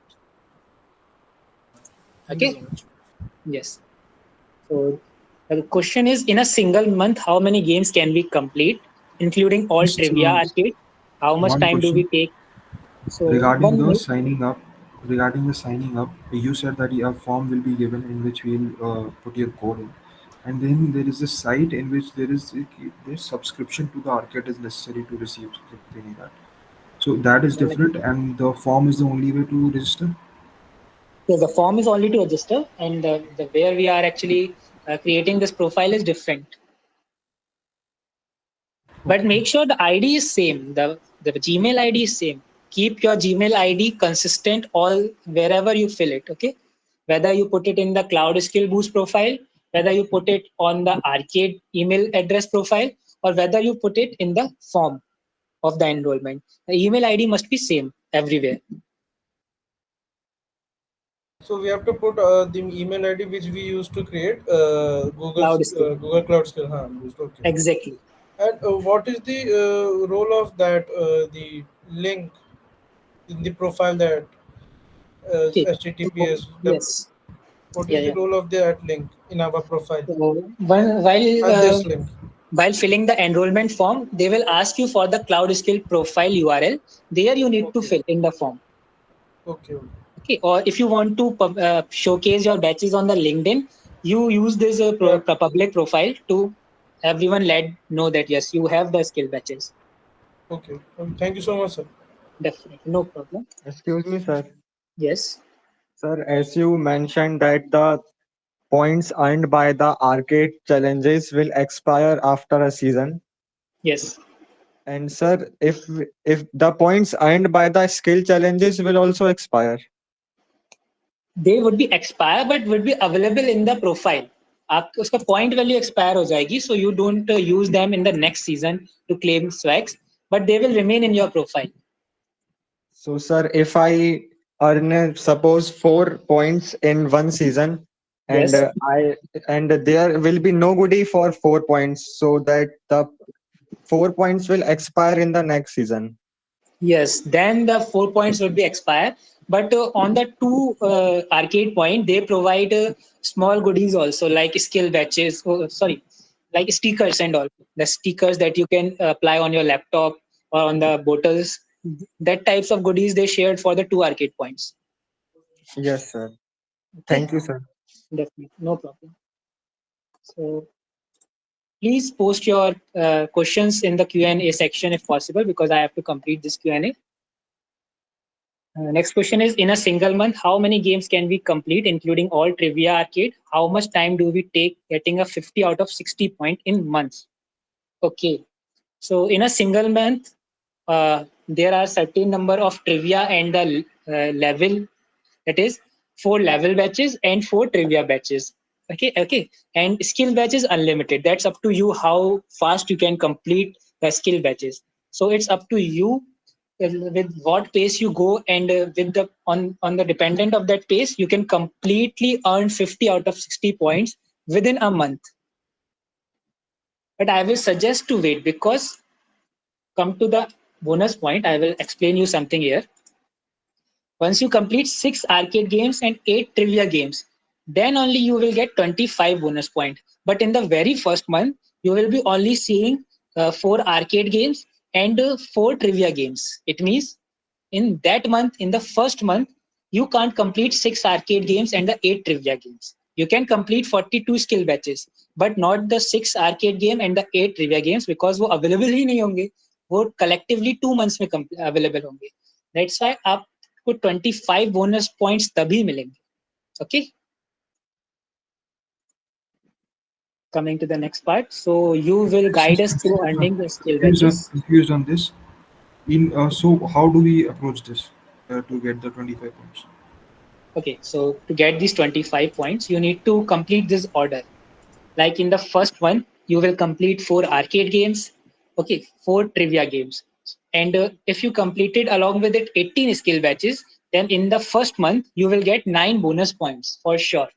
S12: Thank you
S1: Okay?
S12: so much.
S1: Yes. So the question is, in a single month, how many games can we complete, including all
S2: Just
S1: trivia arcade? How much
S2: one
S1: time do we
S2: question.
S1: take? So
S2: Regarding
S1: one
S2: the
S1: minute.
S2: signing up, regarding the signing up, you said that a form will be given in which we'll put your code in, and then there is a site in which there's subscription to the arcade is necessary to receive something like that. So that is different, and the form is the only way to register.
S1: Yes, the form is only to register, and the where we are actually creating this profile is different. But
S2: Okay.
S1: make sure the ID is same. The Gmail ID is same. Keep your Gmail ID consistent all wherever you fill it. Okay, whether you put it in the Cloud Skill Boost profile, whether you put it on the Arcade email address profile, or whether you put it in the form of the enrollment. The email ID must be same everywhere.
S5: So we have to put the email ID which we used to create
S1: Cloud Skill.
S5: Google Cloud Skill. Huh? Okay.
S1: Exactly.
S5: And what is the role of that the link in the profile that
S1: Okay. So,
S5: HTTPS?
S1: yes.
S5: What
S1: Yeah,
S5: is the
S1: yeah.
S5: role of that link in our profile?
S1: So while
S5: This link.
S1: while filling the enrollment form, they will ask you for the Cloud Skill profile URL. There you need to
S5: Okay.
S1: fill in the form.
S5: Okay.
S1: Okay. Or if you want to showcase your batches on the LinkedIn, you use this
S5: Yeah.
S1: public profile to everyone let know that yes, you have the skill batches.
S5: Okay. Thank you so much, sir.
S1: Definitely, no problem.
S7: Excuse me, sir.
S1: Yes,
S7: Sir, as you mentioned that the points earned by the arcade challenges will expire after a season.
S1: yes.
S7: And sir, if the points earned by the skill challenges will also expire.
S1: They would be expire but would be available in the profile. आपको उसका point value expire हो जाएगी, so you don't use them in the next season to claim swags, but they will remain in your profile.
S7: So sir, if I earn suppose 4 points in one season, and
S1: Yes.
S7: there will be no goodie for 4 points, so that the 4 points will expire in the next season.
S1: Yes, then the 4 points would be expired. But on the two arcade point, they provide small goodies also, like skill batches. Oh, sorry, like stickers and all. The stickers that you can apply on your laptop or on the bottles. That types of goodies they shared for the two arcade points.
S7: Yes, sir.
S1: Okay,
S7: Thank you, sir.
S1: definitely, no problem. So please post your questions in the Q&A section if possible, because I have to complete this Q&A. Next question is, in a single month, how many games can we complete, including all trivia arcade? How much time do we take getting a 50 out of 60 point in months? Okay. So in a single month, there are certain number of trivia and the level, that is 4 level batches and 4 trivia batches. Okay. And skill batches unlimited. That's up to you how fast you can complete the skill batches. So it's up to you with what pace you go, and with the on the dependent of that pace, you can completely earn 50 out of 60 points within a month. But I will suggest to wait, because come to the bonus point, I will explain you something here. Once you complete 6 arcade games and 8 trivia games, then only you will get 25 bonus point. But in the very first month, you will be only seeing 4 arcade games and 4 trivia games. It means in that month, in the first month, you can't complete 6 arcade games and the 8 trivia games. You can complete 42 skill batches, but not the 6 arcade game and the 8 trivia games, because वो available ही नहीं होंगे. वो collectively 2 months में available होंगे. That's why आपको 25 bonus points तभी मिलेंगे. Okay. Coming to the next part. So you will guide us through earning the skill batches.
S2: Confused on this. So how do we approach this to get the 25 points?
S1: Okay, so to get these 25 points, you need to complete this order. Like in the first one, you will complete 4 arcade games, okay, 4 trivia games. And if you completed along with it 18 skill batches, then in the first month, you will get 9 bonus points for sure.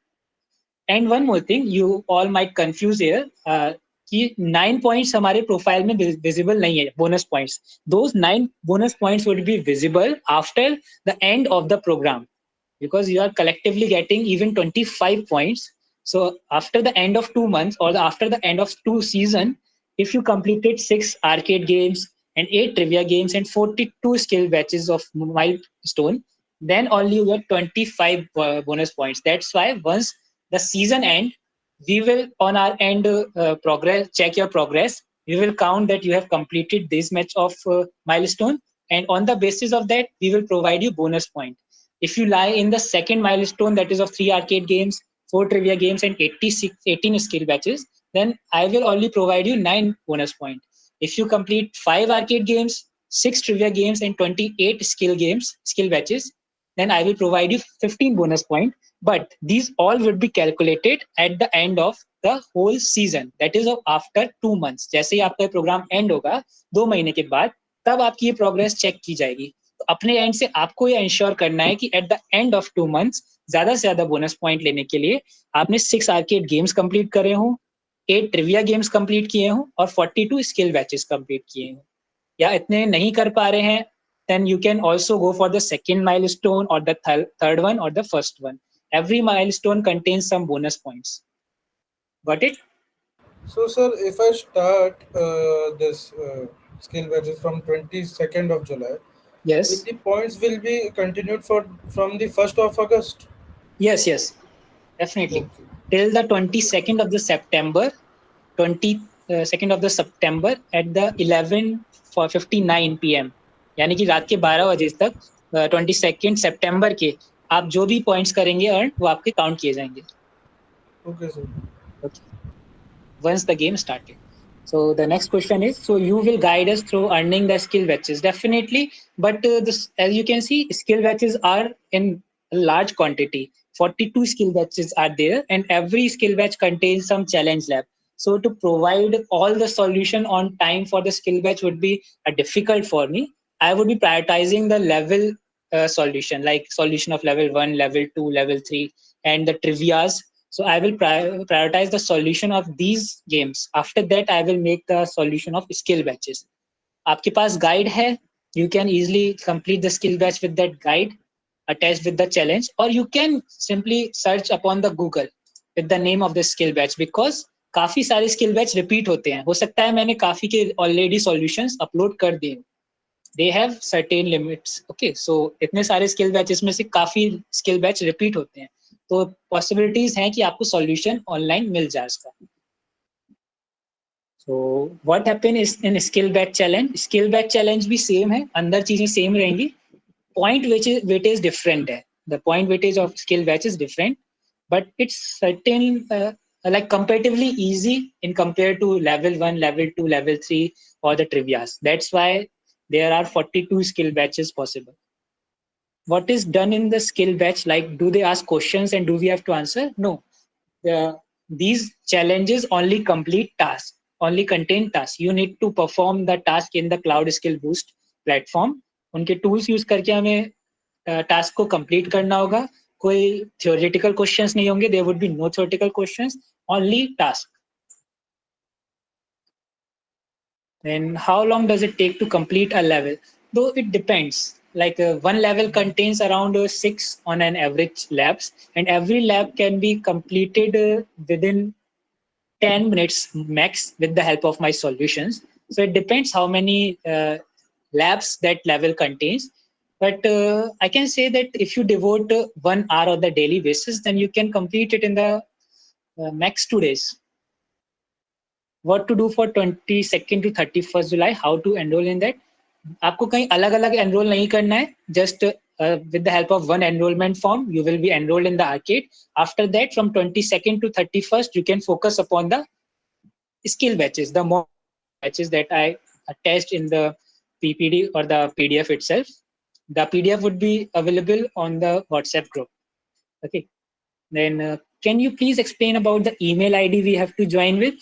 S1: And one more thing, you all might confuse here, कि 9 points हमारे profile में visible नहीं है, bonus points. Those 9 bonus points would be visible after the end of the program, because you are collectively getting even 25 points. So after the end of 2 months, or after the end of 2 season, if you completed 6 arcade games, and 8 trivia games and 42 skill batches of milestone, then only you get 25 bonus points. That's why once the season end, we will on our end progress check your progress. We will count that you have completed this much of milestone, and on the basis of that, we will provide you bonus point. If you lie in the second milestone, that is of 3 arcade games, 4 trivia games, and 18 skill batches, then I will only provide you 9 bonus points. If you complete 5 arcade games, 6 trivia games, and 28 skill batches, then I will provide you 15 bonus points. But these all would be calculated at the end of the whole season. That is after 2 months. जैसे ही आपका programme and होगा 2 महीने के बाद, तब आपकी ये progress check की जाएगी. तो अपने एंड से आपको ये इंश्योर करना है कि at the end of 2 months ज्यादा से ज्यादा बोनस पॉइंट लेने के लिए आपने 6 आर्केड गेम्स कंप्लीट करे हों, 8 ट्रिविया गेम्स कंप्लीट किए हों और 42 स्किल बैचेस कंप्लीट किए हों. या इतने नहीं कर पा रहे हैं, then you can also go for the second milestone or the third one or the first one. Every milestone contains some bonus points. Got it?
S5: So, sir, if I start this skill badges from 22nd of July,
S1: Yes.
S5: the points will be continued from the 1st of August.
S1: Yes, definitely.
S5: Okay.
S1: Till the 22nd of the September, 22nd of the September at the 11:59 p.m. यानी कि रात के 12 बजे तक 22nd सितंबर के आप जो भी पॉइंट्स करेंगे अर्न वो आपके काउंट किए जाएंगे.
S5: Okay, sir.
S1: Okay. Once the game started. So the next question is, so you will guide us through earning the skill batches, definitely. But this, as you can see, skill batches are in a large quantity. 42 skill batches are there, and every skill batch contains some challenge lab. So to provide all the solution on time for the skill batch would be difficult for me. I would be prioritizing the level solution, like solution of level 1, level 2, level 3, and the trivias. So I will prioritize the solution of these games. After that, I will make the solution of skill batches. आपके पास guide है, you can easily complete the skill batch with that guide attached with the challenge, or you can simply search upon the Google with the name of the skill batch, because काफी सारे skill batch repeat होते हैं. हो सकता है मैंने काफी के already solutions upload कर दिए. They have certain limits. Okay, so इतने सारे skill batches में से काफी skill batch repeat होते हैं. तो पॉसिबिलिटीज हैं कि आपको सॉल्यूशन ऑनलाइन मिल जाए इसका. So what happen is in skill batch challenge. Skill batch challenge भी सेम है, अंदर चीजें सेम रहेंगी, पॉइंट वेटेज डिफरेंट है. The point weightage of skill batch is different, but it's certain like comparatively easy in compared to level 1, level 2, level 3 or the trivias. That's why there are 42 skill batches possible. What is done in the skill batch? Like, do they ask questions and do we have to answer? No. These challenges only complete tasks, only contain tasks. You need to perform the task in the Cloud Skill Boost platform. उनके tools use करके हमें task को complete करना होगा. कोई theoretical questions नहीं होंगे. There would be no theoretical questions, only task. Then how long does it take to complete a level? Though it depends. Like one level contains around 6 on an average labs, and every lab can be completed within 10 minutes max with the help of my solutions. So it depends how many labs that level contains. But I can say that if you devote 1 hour on the daily basis, then you can complete it in the max 2 days. What to do for 22nd to 31st July, how to enroll in that. आपको कहीं अलग अलग enrol नहीं करना है. Just with the help of one enrollment form, you will be enrolled in the arcade. After that, from 22nd to 31st, you can focus upon the skill batches, the more batches that I attached in the PPD or the PDF itself. The PDF would be available on the WhatsApp group. Okay. Then can you please explain about the email ID we have to join with?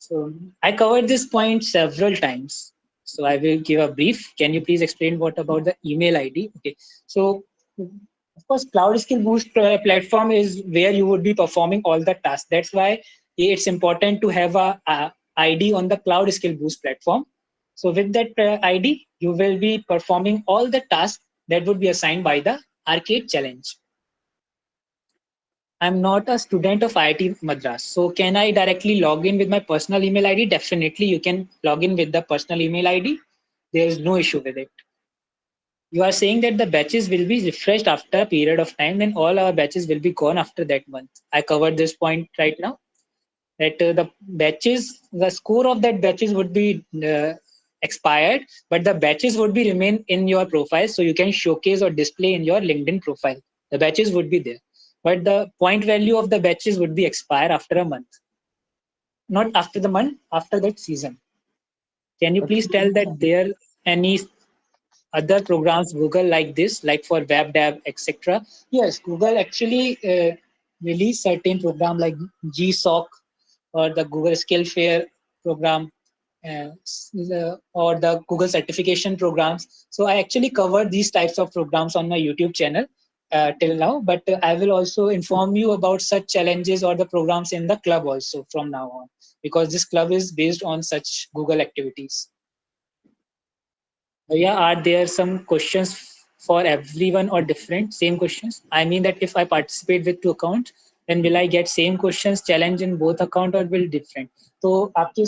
S1: So I covered this point several times. So I will give a brief. Can you please explain what about the email ID? Okay. So of course, Cloud Skill Boost platform is where you would be performing all the tasks. That's why it's important to have a ID on the Cloud Skill Boost platform. So with that ID, you will be performing all the tasks that would be assigned by the arcade challenge. I'm not a student of IIT Madras. So can I directly log in with my personal email ID? Definitely, you can log in with the personal email ID. There is no issue with it. You are saying that the batches will be refreshed after a period of time, then all our batches will be gone after that month. I covered this point right now. That the batches, the score of that batches would be expired, but the batches would be remain in your profile, so you can showcase or display in your LinkedIn profile. The batches would be there, but the point value of the batches would be expired after a month, not after the month, after that season. Can you please tell that there any other programs Google like this, like for WebDAV, etc.? Yes, Google actually release certain program like GSOC or the Google Skill Fair program, or the Google certification programs. So I actually cover these types of programs on my YouTube channel till now, but I will also inform you about such challenges or the programs in the club also from now on, because this club is based on such Google activities. Yeah, are there some questions for everyone or different? Same questions? I mean that if I participate with two accounts, then will I get same questions challenge in both account or will different? तो आपके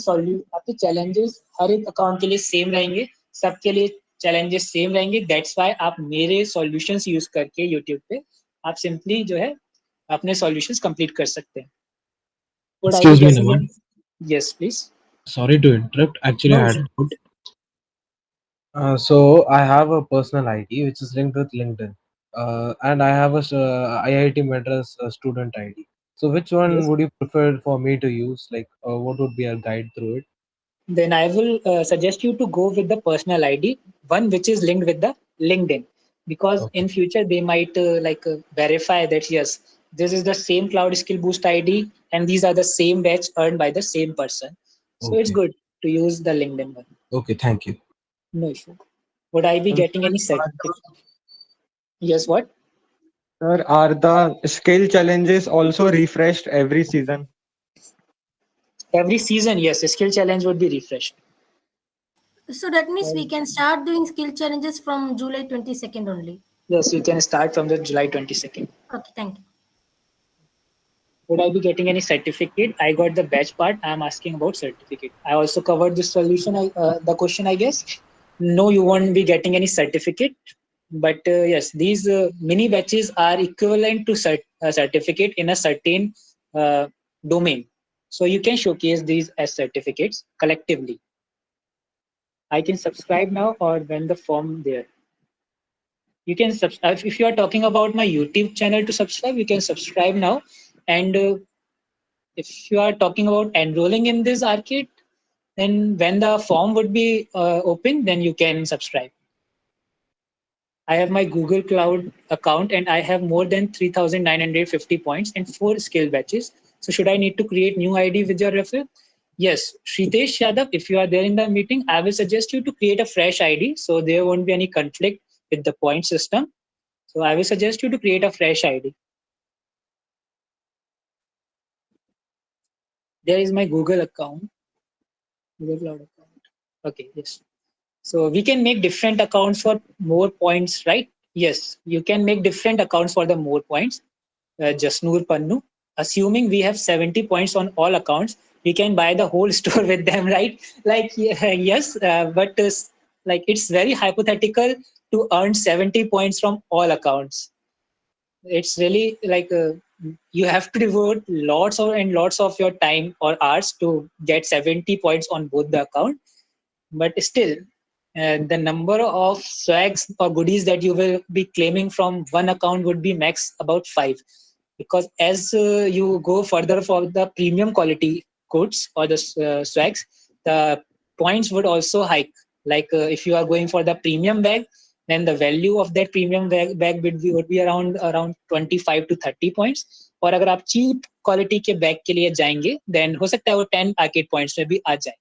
S1: challenges हर एक account के लिए same रहेंगे, सबके लिए challenges same रहेंगे. That's why आप मेरे solutions use करके YouTube पे आप simply जो है अपने solutions complete कर सकते हैं. Would I be
S11: Excuse me,
S1: getting
S11: Naman.
S1: any? Yes, please.
S11: Sorry to interrupt. Actually,
S1: No
S11: I had
S1: issue.
S11: a doubt. So I have a personal ID which is linked with LinkedIn, and I have a IIT Madras student ID. So which one
S1: Yes.
S11: would you prefer for me to use? Like, what would be a guide through it?
S1: Then I will suggest you to go with the personal ID, one which is linked with the LinkedIn, because
S11: Okay.
S1: in future they might verify that yes, this is the same Cloud Skill Boost ID and these are the same batch earned by the same person. So it's
S11: Okay.
S1: good to use the LinkedIn one.
S11: Okay. Thank you.
S1: No issue. Would I be
S7: And
S1: getting any certificate? Yes, what?
S7: sir, are the skill challenges also refreshed every season?
S1: Every season, yes, a skill challenge would be refreshed.
S9: So that means we can start doing skill challenges from July 22nd only.
S1: Yes, you can start from the July 22nd.
S9: Okay, thank you.
S1: Would I be getting any certificate? I got the batch part. I'm asking about certificate. I also covered this solution. The question, I guess. No, you won't be getting any certificate. But yes, these mini batches are equivalent to a certificate in a certain uh, domain. So you can showcase these as certificates collectively. I can subscribe now or when the form there. You can subscribe if you are talking about my YouTube channel to subscribe. You can subscribe now, and if you are talking about enrolling in this arcade, then when the form would be open, then you can subscribe. I have my Google Cloud account and I have more than 3,950 points and 4 skill batches. So should I need to create new ID with your referral? Yes, Shritesh Yadav, if you are there in the meeting, I will suggest you to create a fresh ID so there won't be any conflict with the point system. So I will suggest you to create a fresh ID. There is my Google account, Google Cloud account. Okay, yes. So we can make different accounts for more points, right? Yes, you can make different accounts for the more points. Jasnoor Pannu, assuming we have 70 points on all accounts, we can buy the whole store with them, right? Like, yes, but like it's very hypothetical to earn 70 points from all accounts. It's really like you have to devote lots of and lots of your time or hours to get 70 points on both the account, but still the number of swags or goodies that you will be claiming from one account would be max about 5, because as you go further for the premium quality goods or the swags, the points would also hike. Like if you are going for the premium bag, then the value of that premium bag would be around 25 to 30 points. और अगर आप cheap quality के bag के लिए जाएंगे, then हो सकता है वो 10 arcade points में भी आ जाए.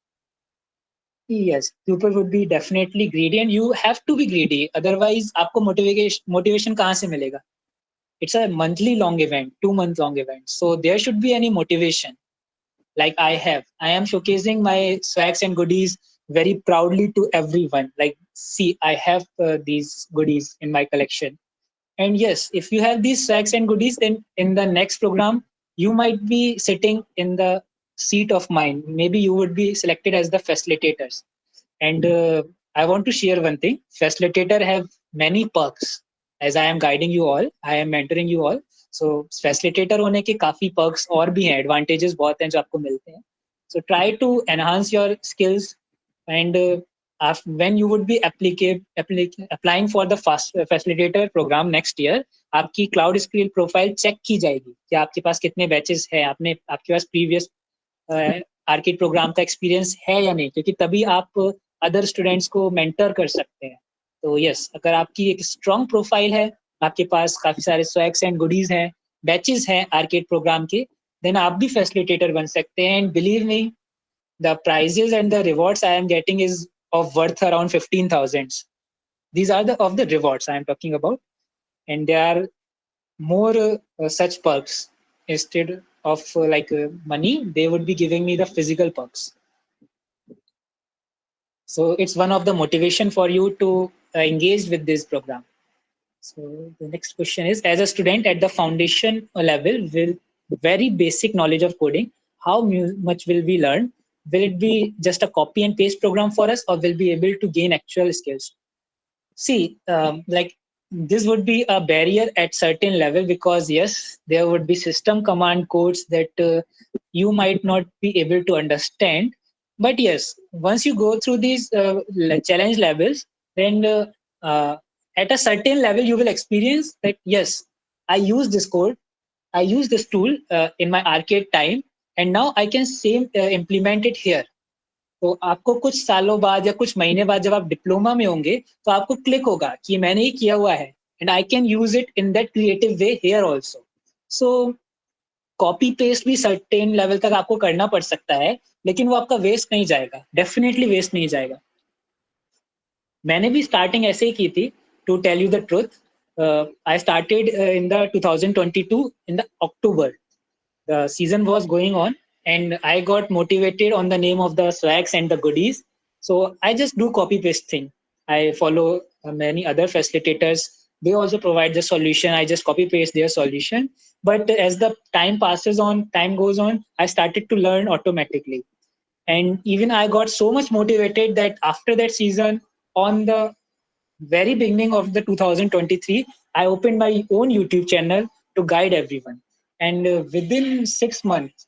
S1: Yes, people would be definitely greedy and you have to be greedy. Otherwise, आपको motivation कहाँ से मिलेगा? It's a monthly long event, 2 month long event. So there should be any motivation. Like I have. I am showcasing my swags and goodies very proudly to everyone. Like, see, I have these goodies in my collection. And yes, if you have these swags and goodies, then in the next program, you might be sitting in the seat of mine. Maybe you would be selected as the facilitators. And I want to share one thing. Facilitator have many perks. As I am guiding you all, I am mentoring you all. So facilitator होने के काफी perks और भी हैं, advantages बहुत हैं जो आपको मिलते हैं. So try to enhance your skills, and when you would be applying for the facilitator program next year, आपकी cloud skill profile check की जाएगी कि आपके पास कितने batches हैं, आपके पास previous आर्किड प्रोग्राम का एक्सपीरियंस है या नहीं, क्योंकि तभी आप अदर स्टूडेंट्स को मेंटर कर सकते हैं. तो यस, अगर आपकी एक स्ट्रॉन्ग प्रोफाइल है, आपके पास काफी सारे स्वैग्स एंड गुडीज हैं, बैचेस हैं आर्किड प्रोग्राम के, देन आप भी फैसिलिटेटर बन सकते हैं. And believe me, the prizes and the rewards I am getting is of worth around 15,000. These are the of the rewards I am talking about, and there are more such perks. Instead of money, they would be giving me the physical perks. So it's one of the motivation for you to engage with this program. So the next question is, as a student at the foundation level, will very basic knowledge of coding, how much will we learn? Will it be just a copy and paste program for us, or will be able to gain actual skills? See, this would be a barrier at certain level, because yes, there would be system command codes that you might not be able to understand. But yes, once you go through these challenge levels, then at a certain level you will experience that yes, I use this code, I use this tool in my arcade time, and now I can same implement it here. तो आपको कुछ सालों बाद या कुछ महीने बाद जब आप डिप्लोमा में होंगे, तो आपको क्लिक होगा कि मैंने ही किया हुआ है, and I can use it in that creative way here also. So copy paste भी सर्टेन लेवल तक आपको करना पड़ सकता है, लेकिन वो आपका वेस्ट नहीं जाएगा, डेफिनेटली वेस्ट नहीं जाएगा. मैंने भी स्टार्टिंग ऐसे ही की थी, to tell you the truth. I started in the 2022 in the October. The season was going on, and I got motivated on the name of the swags and the goodies. So I just do copy paste thing. I follow many other facilitators. They also provide the solution. I just copy paste their solution. But as the time passes on, time goes on, I started to learn automatically. And even I got so much motivated that after that season, on the very beginning of the 2023, I opened my own YouTube channel to guide everyone. And within 6 months,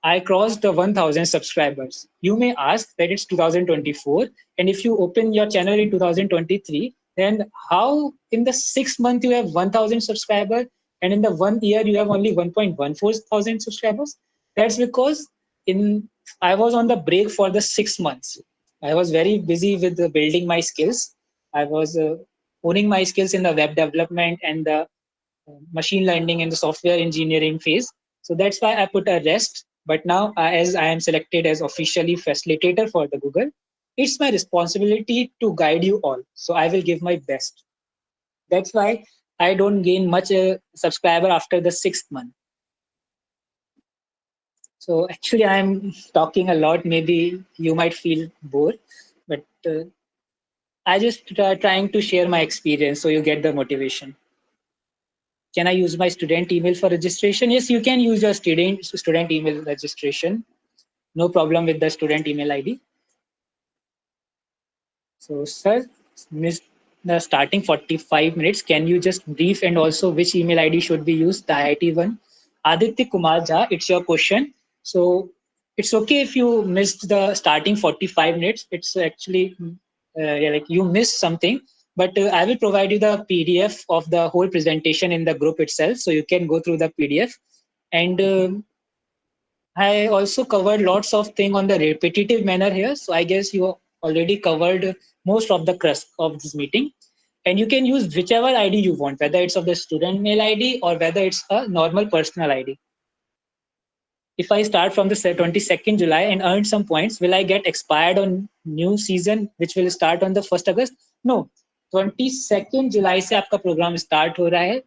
S1: I crossed the 1,000 subscribers. You may ask that it's 2024, and if you open your channel in 2023, then how in the 6 month you have 1,000 subscribers, and in the 1 year you have only 1.14 thousand subscribers? That's because I was on the break for the 6 months. I was very busy with building my skills. I was owning my skills in the web development and the machine learning and the software engineering phase. So that's why I put a rest. But now, as I am selected as officially facilitator for the Google, it's my responsibility to guide you all. So I will give my best. That's why I don't gain much subscriber after the 6th month. So actually, I'm talking a lot. Maybe you might feel bored, but I just trying to share my experience so you get the motivation. Can I use my student email for registration? Yes, you can use your student email registration. No problem with the student email ID. So, sir, missed the starting 45 minutes. Can you just brief, and also which email ID should be used? The IIT one. Aditya Kumar Jha, it's your question. So it's okay if you missed the starting 45 minutes. It's actually like you missed something. But I will provide you the PDF of the whole presentation in the group itself, so you can go through the PDF. And I also covered lots of things on the repetitive manner here, so I guess you already covered most of the crust of this meeting. And you can use whichever ID you want, whether it's of the student mail ID or whether it's a normal personal ID. If I start from the 22nd July and earn some points, will I get expired on new season, which will start on the 1st August? No, 22nd July से आपका program start हो रहा है.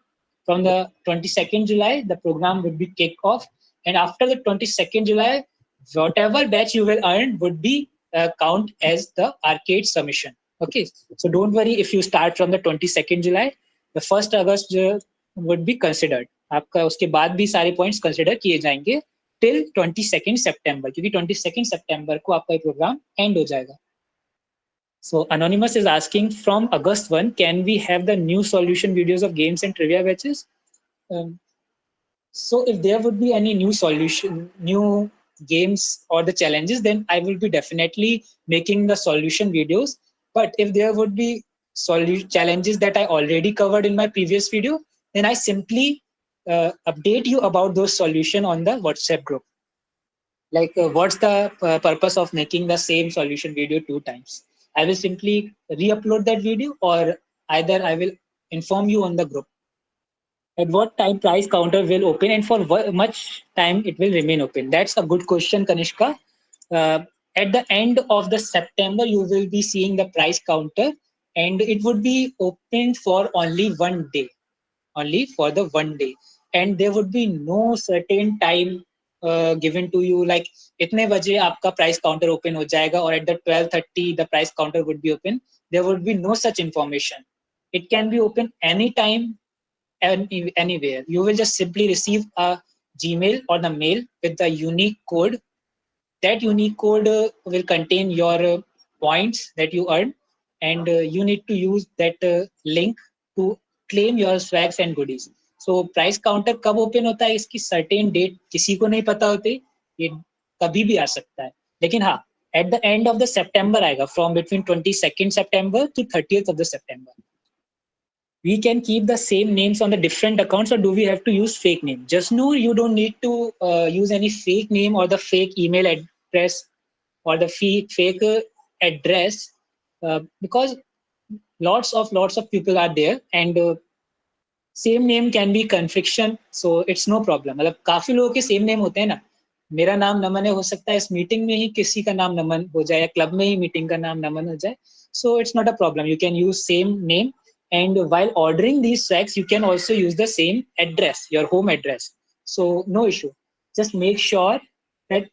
S1: From the 22nd July, the program would be kick off. And after the 22nd July, whatever batch you will earn would be count as the arcade submission. Okay, so don't worry if you start from the 22nd July, the 1st August would be considered. आपका उसके बाद भी सारे points consider किए जाएंगे till 22nd September, क्योंकि 22nd September को आपका ये program end हो जाएगा. So Anonymous is asking, from August 1, can we have the new solution videos of games and trivia batches? Um, so if there would be any new solution, new games or the challenges, then I will be definitely making the solution videos. But if there would be challenges that I already covered in my previous video, then I simply update you about those solution on the WhatsApp group. Like what's the purpose of making the same solution video 2 times? I will simply re-upload that video, or either I will inform you on the group at what time price counter will open and for much time it will remain open. That's a good question, Kanishka. uh, at the end of the September you will be seeing the price counter, and it would be open for only 1 day, only for the 1 day, and there would be no certain time given to you like itne baje aapka price counter open ho jayega, or at the 12:30 the price counter would be open. There would be no such information. It can be open anytime, anywhere. You will just simply receive a Gmail or the mail with the unique code. That unique code will contain your points that you earn, and you need to use that link to claim your swags and goodies. So price counter कब open होता है इसकी certain date किसी को नहीं पता होती, ये कभी भी आ सकता है, लेकिन हाँ at the end of the September आएगा, from between 22nd September to 30th of the September. We can keep the same names on the different accounts, or do we have to use fake name? Just know you don't need to use any fake name or the fake email address or the fake address, because lots of people are there, and same name can be confliction, so it's no problem. मतलब काफी लोगों के same name होते हैं ना. मेरा नाम नमन है, हो सकता है इस मीटिंग में ही किसी का नाम नमन हो जाए, या क्लब में ही मीटिंग का नाम नमन हो जाए. So it's not a problem, you can use same name, and while ordering these tracks you can also use the same address, your home address. So no issue, just make sure that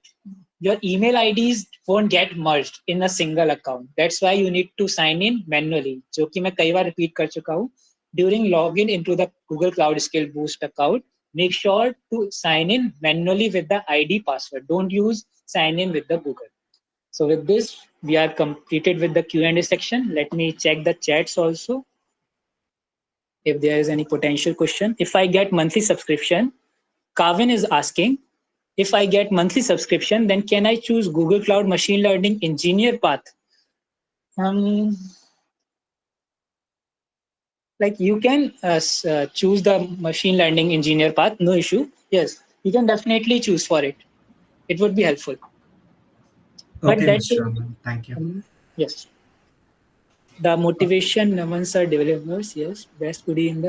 S1: your email IDs won't get merged in a single account. That's why you need to sign in manually, जो कि मैं कई बार repeat कर चुका हूँ. During login into the Google Cloud Skill Boost account, make sure to sign in manually with the ID password. Don't use sign in with the Google. So with this, we are completed with the Q&A section. Let me check the chats also, if there is any potential question. If I get monthly subscription, Kavin is asking, if I get monthly subscription, then can I choose Google Cloud Machine Learning Engineer path? Like you can choose the machine learning engineer path, no issue. Yes, you can definitely choose for it. It would be helpful. But
S2: Okay,
S1: that's
S2: Mr. Anand, thank you.
S1: Yes. The motivation amongst our developers, yes, best goodie in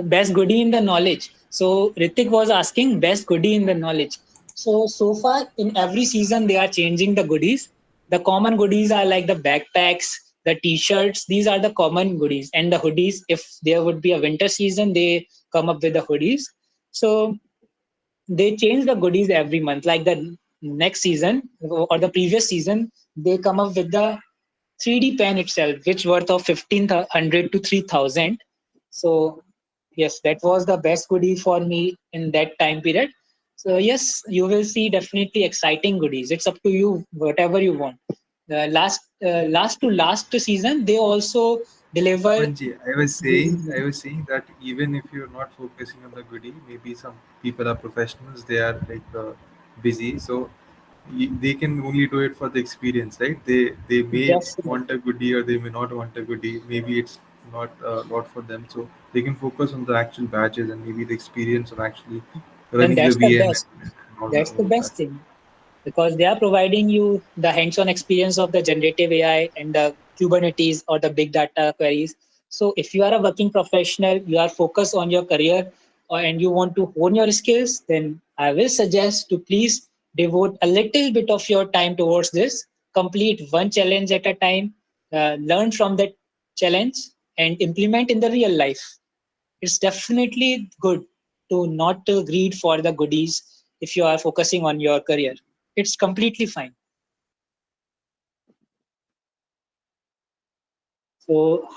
S1: the knowledge. So Ritik was asking best goodie in the knowledge. So far in every season they are changing the goodies. The common goodies are like the backpacks, the t-shirts. These are the common goodies, and the hoodies. If there would be a winter season, they come up with the hoodies. So they change the goodies every month. Like the next season or the previous season, they come up with the 3D pen itself, which worth of 1,500 to 3,000. So yes, that was the best goodie for me in that time period. So yes, you will see definitely exciting goodies. It's up to you, whatever you want. Last season, they also deliver.
S2: Manji, I was saying that even if you're not focusing on the goodie, maybe some people are professionals, they are like busy, so they can only do it for the experience, right? They may
S1: Definitely.
S2: want a goodie or they may not want a goodie. Maybe it's not a lot for them, so they can focus on the actual badges and maybe the experience of actually
S1: Then
S2: running the
S1: that's the
S2: VM
S1: best.
S2: and
S1: That's the
S2: all of that.
S1: best thing, because they are providing you the hands-on experience of the generative AI and the Kubernetes or the big data queries. So if you are a working professional, you are focused on your career, and you want to hone your skills, then I will suggest to please devote a little bit of your time towards this. Complete one challenge at a time, learn from that challenge, and implement in the real life. It's definitely good to not greed for the goodies if you are focusing on your career. It's completely fine. So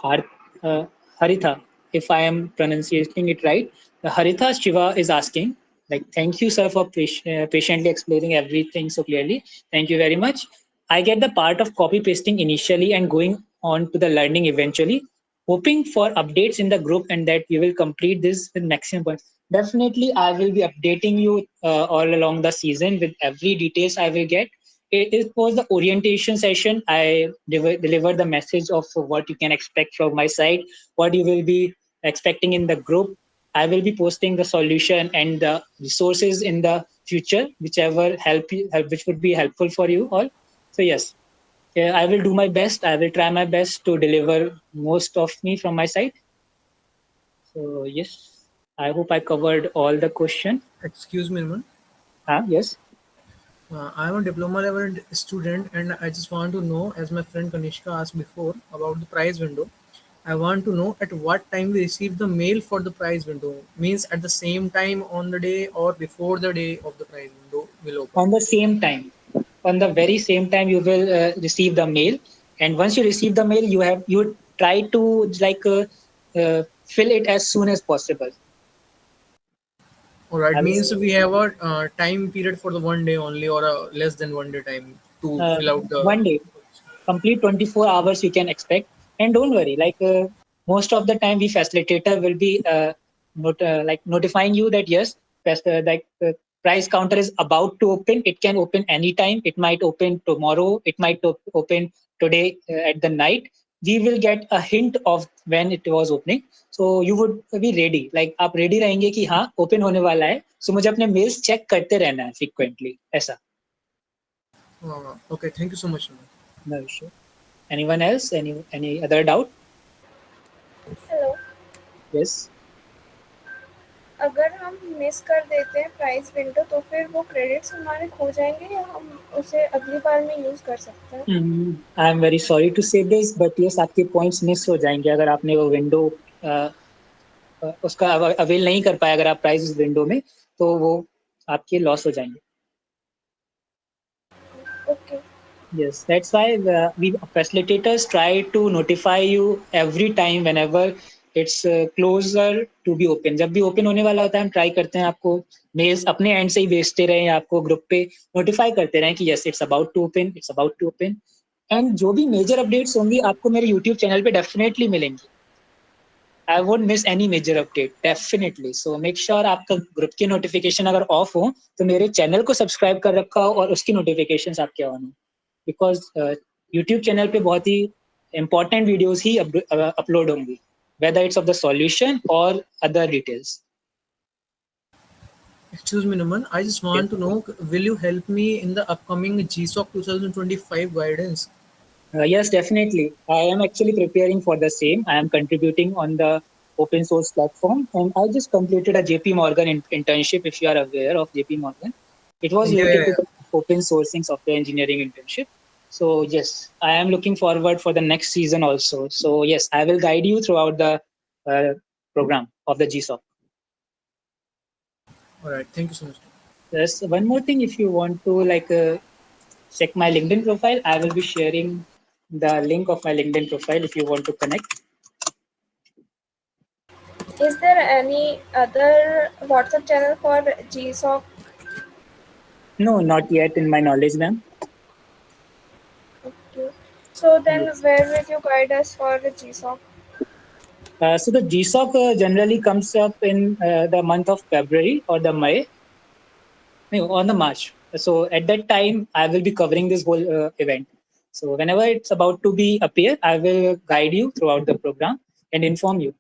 S1: Haritha, if I am pronouncing it right, Haritha Shiva is asking, like, thank you, sir, for patiently explaining everything so clearly. Thank you very much. I get the part of copy pasting initially and going on to the learning eventually, hoping for updates in the group and that we will complete this with maximum points. Definitely, I will be updating you all along the season with every details I will get. It was the orientation session. I delivered the message of what you can expect from my side, what you will be expecting in the group. I will be posting the solution and the resources in the future, whichever which would be helpful for you all. So yes, yeah, I will do my best. I will try my best to deliver most of me from my side. So yes, I hope I covered all the question.
S12: Excuse me, man.
S1: Yes.
S12: I'm a diploma level student, and I just want to know, as my friend Kanishka asked before about the prize window. I want to know at what time we receive the mail for the prize window. Means at the same time on the day or before the day of the prize window will open.
S1: On the same time, on the very same time, you will receive the mail. And once you receive the mail, you try to fill it as soon as possible.
S12: All right,
S1: I will
S12: means we have a time period for the 1 day only, or a less than 1 day time to
S1: uh,
S12: fill out the.
S1: 1 day. Complete 24 hours you can expect, and don't worry, most of the time we facilitator will be notifying you that yes, price counter is about to open. It can open anytime. It might open tomorrow, it might open today at the night. We will get a hint of when it was opening, so you would be ready, like आप ready रहेंगे कि हाँ open होने वाला है, so मुझे अपने mails check करते रहना है frequently ऐसा.
S12: Okay, thank you so much.
S1: No issue. Anyone else? Any other doubt?
S13: Hello.
S1: Yes.
S13: अगर हम मिस कर देते हैं प्राइस विंडो तो फिर वो क्रेडिट्स हमारे खो जाएंगे या हम उसे अगली बार में यूज कर सकते हैं?
S1: I am very sorry to say this, but yes आपके पॉइंट्स मिस हो जाएंगे अगर आपने वो विंडो उसका अवेल नहीं कर पाए, अगर आप प्राइस विंडो में, तो वो आपके लॉस हो जाएंगे.
S13: Okay.
S1: Yes, that's why we facilitators try to notify you every time whenever it's closer to be open. जब भी ओपन होने वाला होता है हम ट्राई करते हैं आपको मेल्स अपने एंड से ही भेजते रहें, आपको ग्रुप पे नोटिफाई करते रहें कि yes it's about to open, it's about to open. And जो भी मेजर अपडेट्स होंगी आपको मेरे यूट्यूब चैनल पे डेफिनेटली मिलेंगी. I won't miss any major update definitely. So make sure आपका ग्रुप की नोटिफिकेशन अगर ऑफ हो तो मेरे चैनल को सब्सक्राइब कर रखा हो और उसकी नोटिफिकेशंस आपके ऑन हो, बिकॉज यूट्यूब चैनल पे बहुत ही इंपॉर्टेंट वीडियोस ही अपलोड होंगी, whether it's of the solution or other details.
S12: Excuse me, Naman. I just want to know, will you help me in the upcoming GSOC 2025 guidance?
S1: Yes, definitely. I am actually preparing for the same. I am contributing on the open source platform, and I just completed a JP Morgan internship. If you are aware of JP Morgan, it was
S12: Yeah,
S1: related
S12: yeah,
S1: to the open sourcing software engineering internship. So yes, I am looking forward for the next season also. So yes, I will guide you throughout the program of the GSOC.
S12: All right, thank you so much.
S1: There's one more thing. If you want to check my LinkedIn profile, I will be sharing the link of my LinkedIn profile if you want to connect.
S13: Is there any other WhatsApp channel for GSOC?
S1: No, not yet in my knowledge, ma'am.
S13: Okay. So then
S1: Yes.
S13: where will you guide us for the GSOC?
S1: So the GSOC generally comes up in the month of February or the May, no, on the March. So at that time, I will be covering this whole event. So whenever it's about to be appear, I will guide you throughout the program and inform you.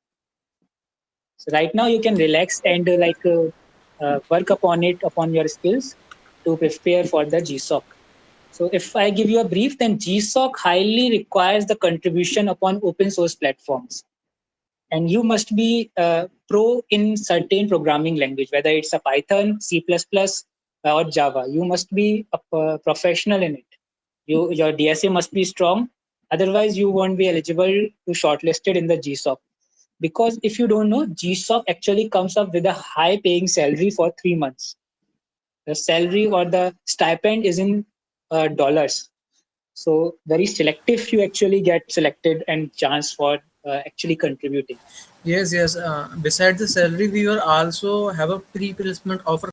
S1: So right now you can relax and work upon it, upon your skills to prepare for the GSOC. So if I give you a brief, then GSOC highly requires the contribution upon open source platforms. And you must be pro in certain programming language, whether it's a Python, C++, or Java. You must be a professional in it. Your DSA must be strong. Otherwise, you won't be eligible to shortlisted in the GSOC. Because if you don't know, GSOC actually comes up with a high paying salary for 3 months. The salary or the stipend is in dollars. So very selective you actually get selected and chance for actually contributing.
S12: Yes, yes. Besides the salary, we will also have a pre-placement offer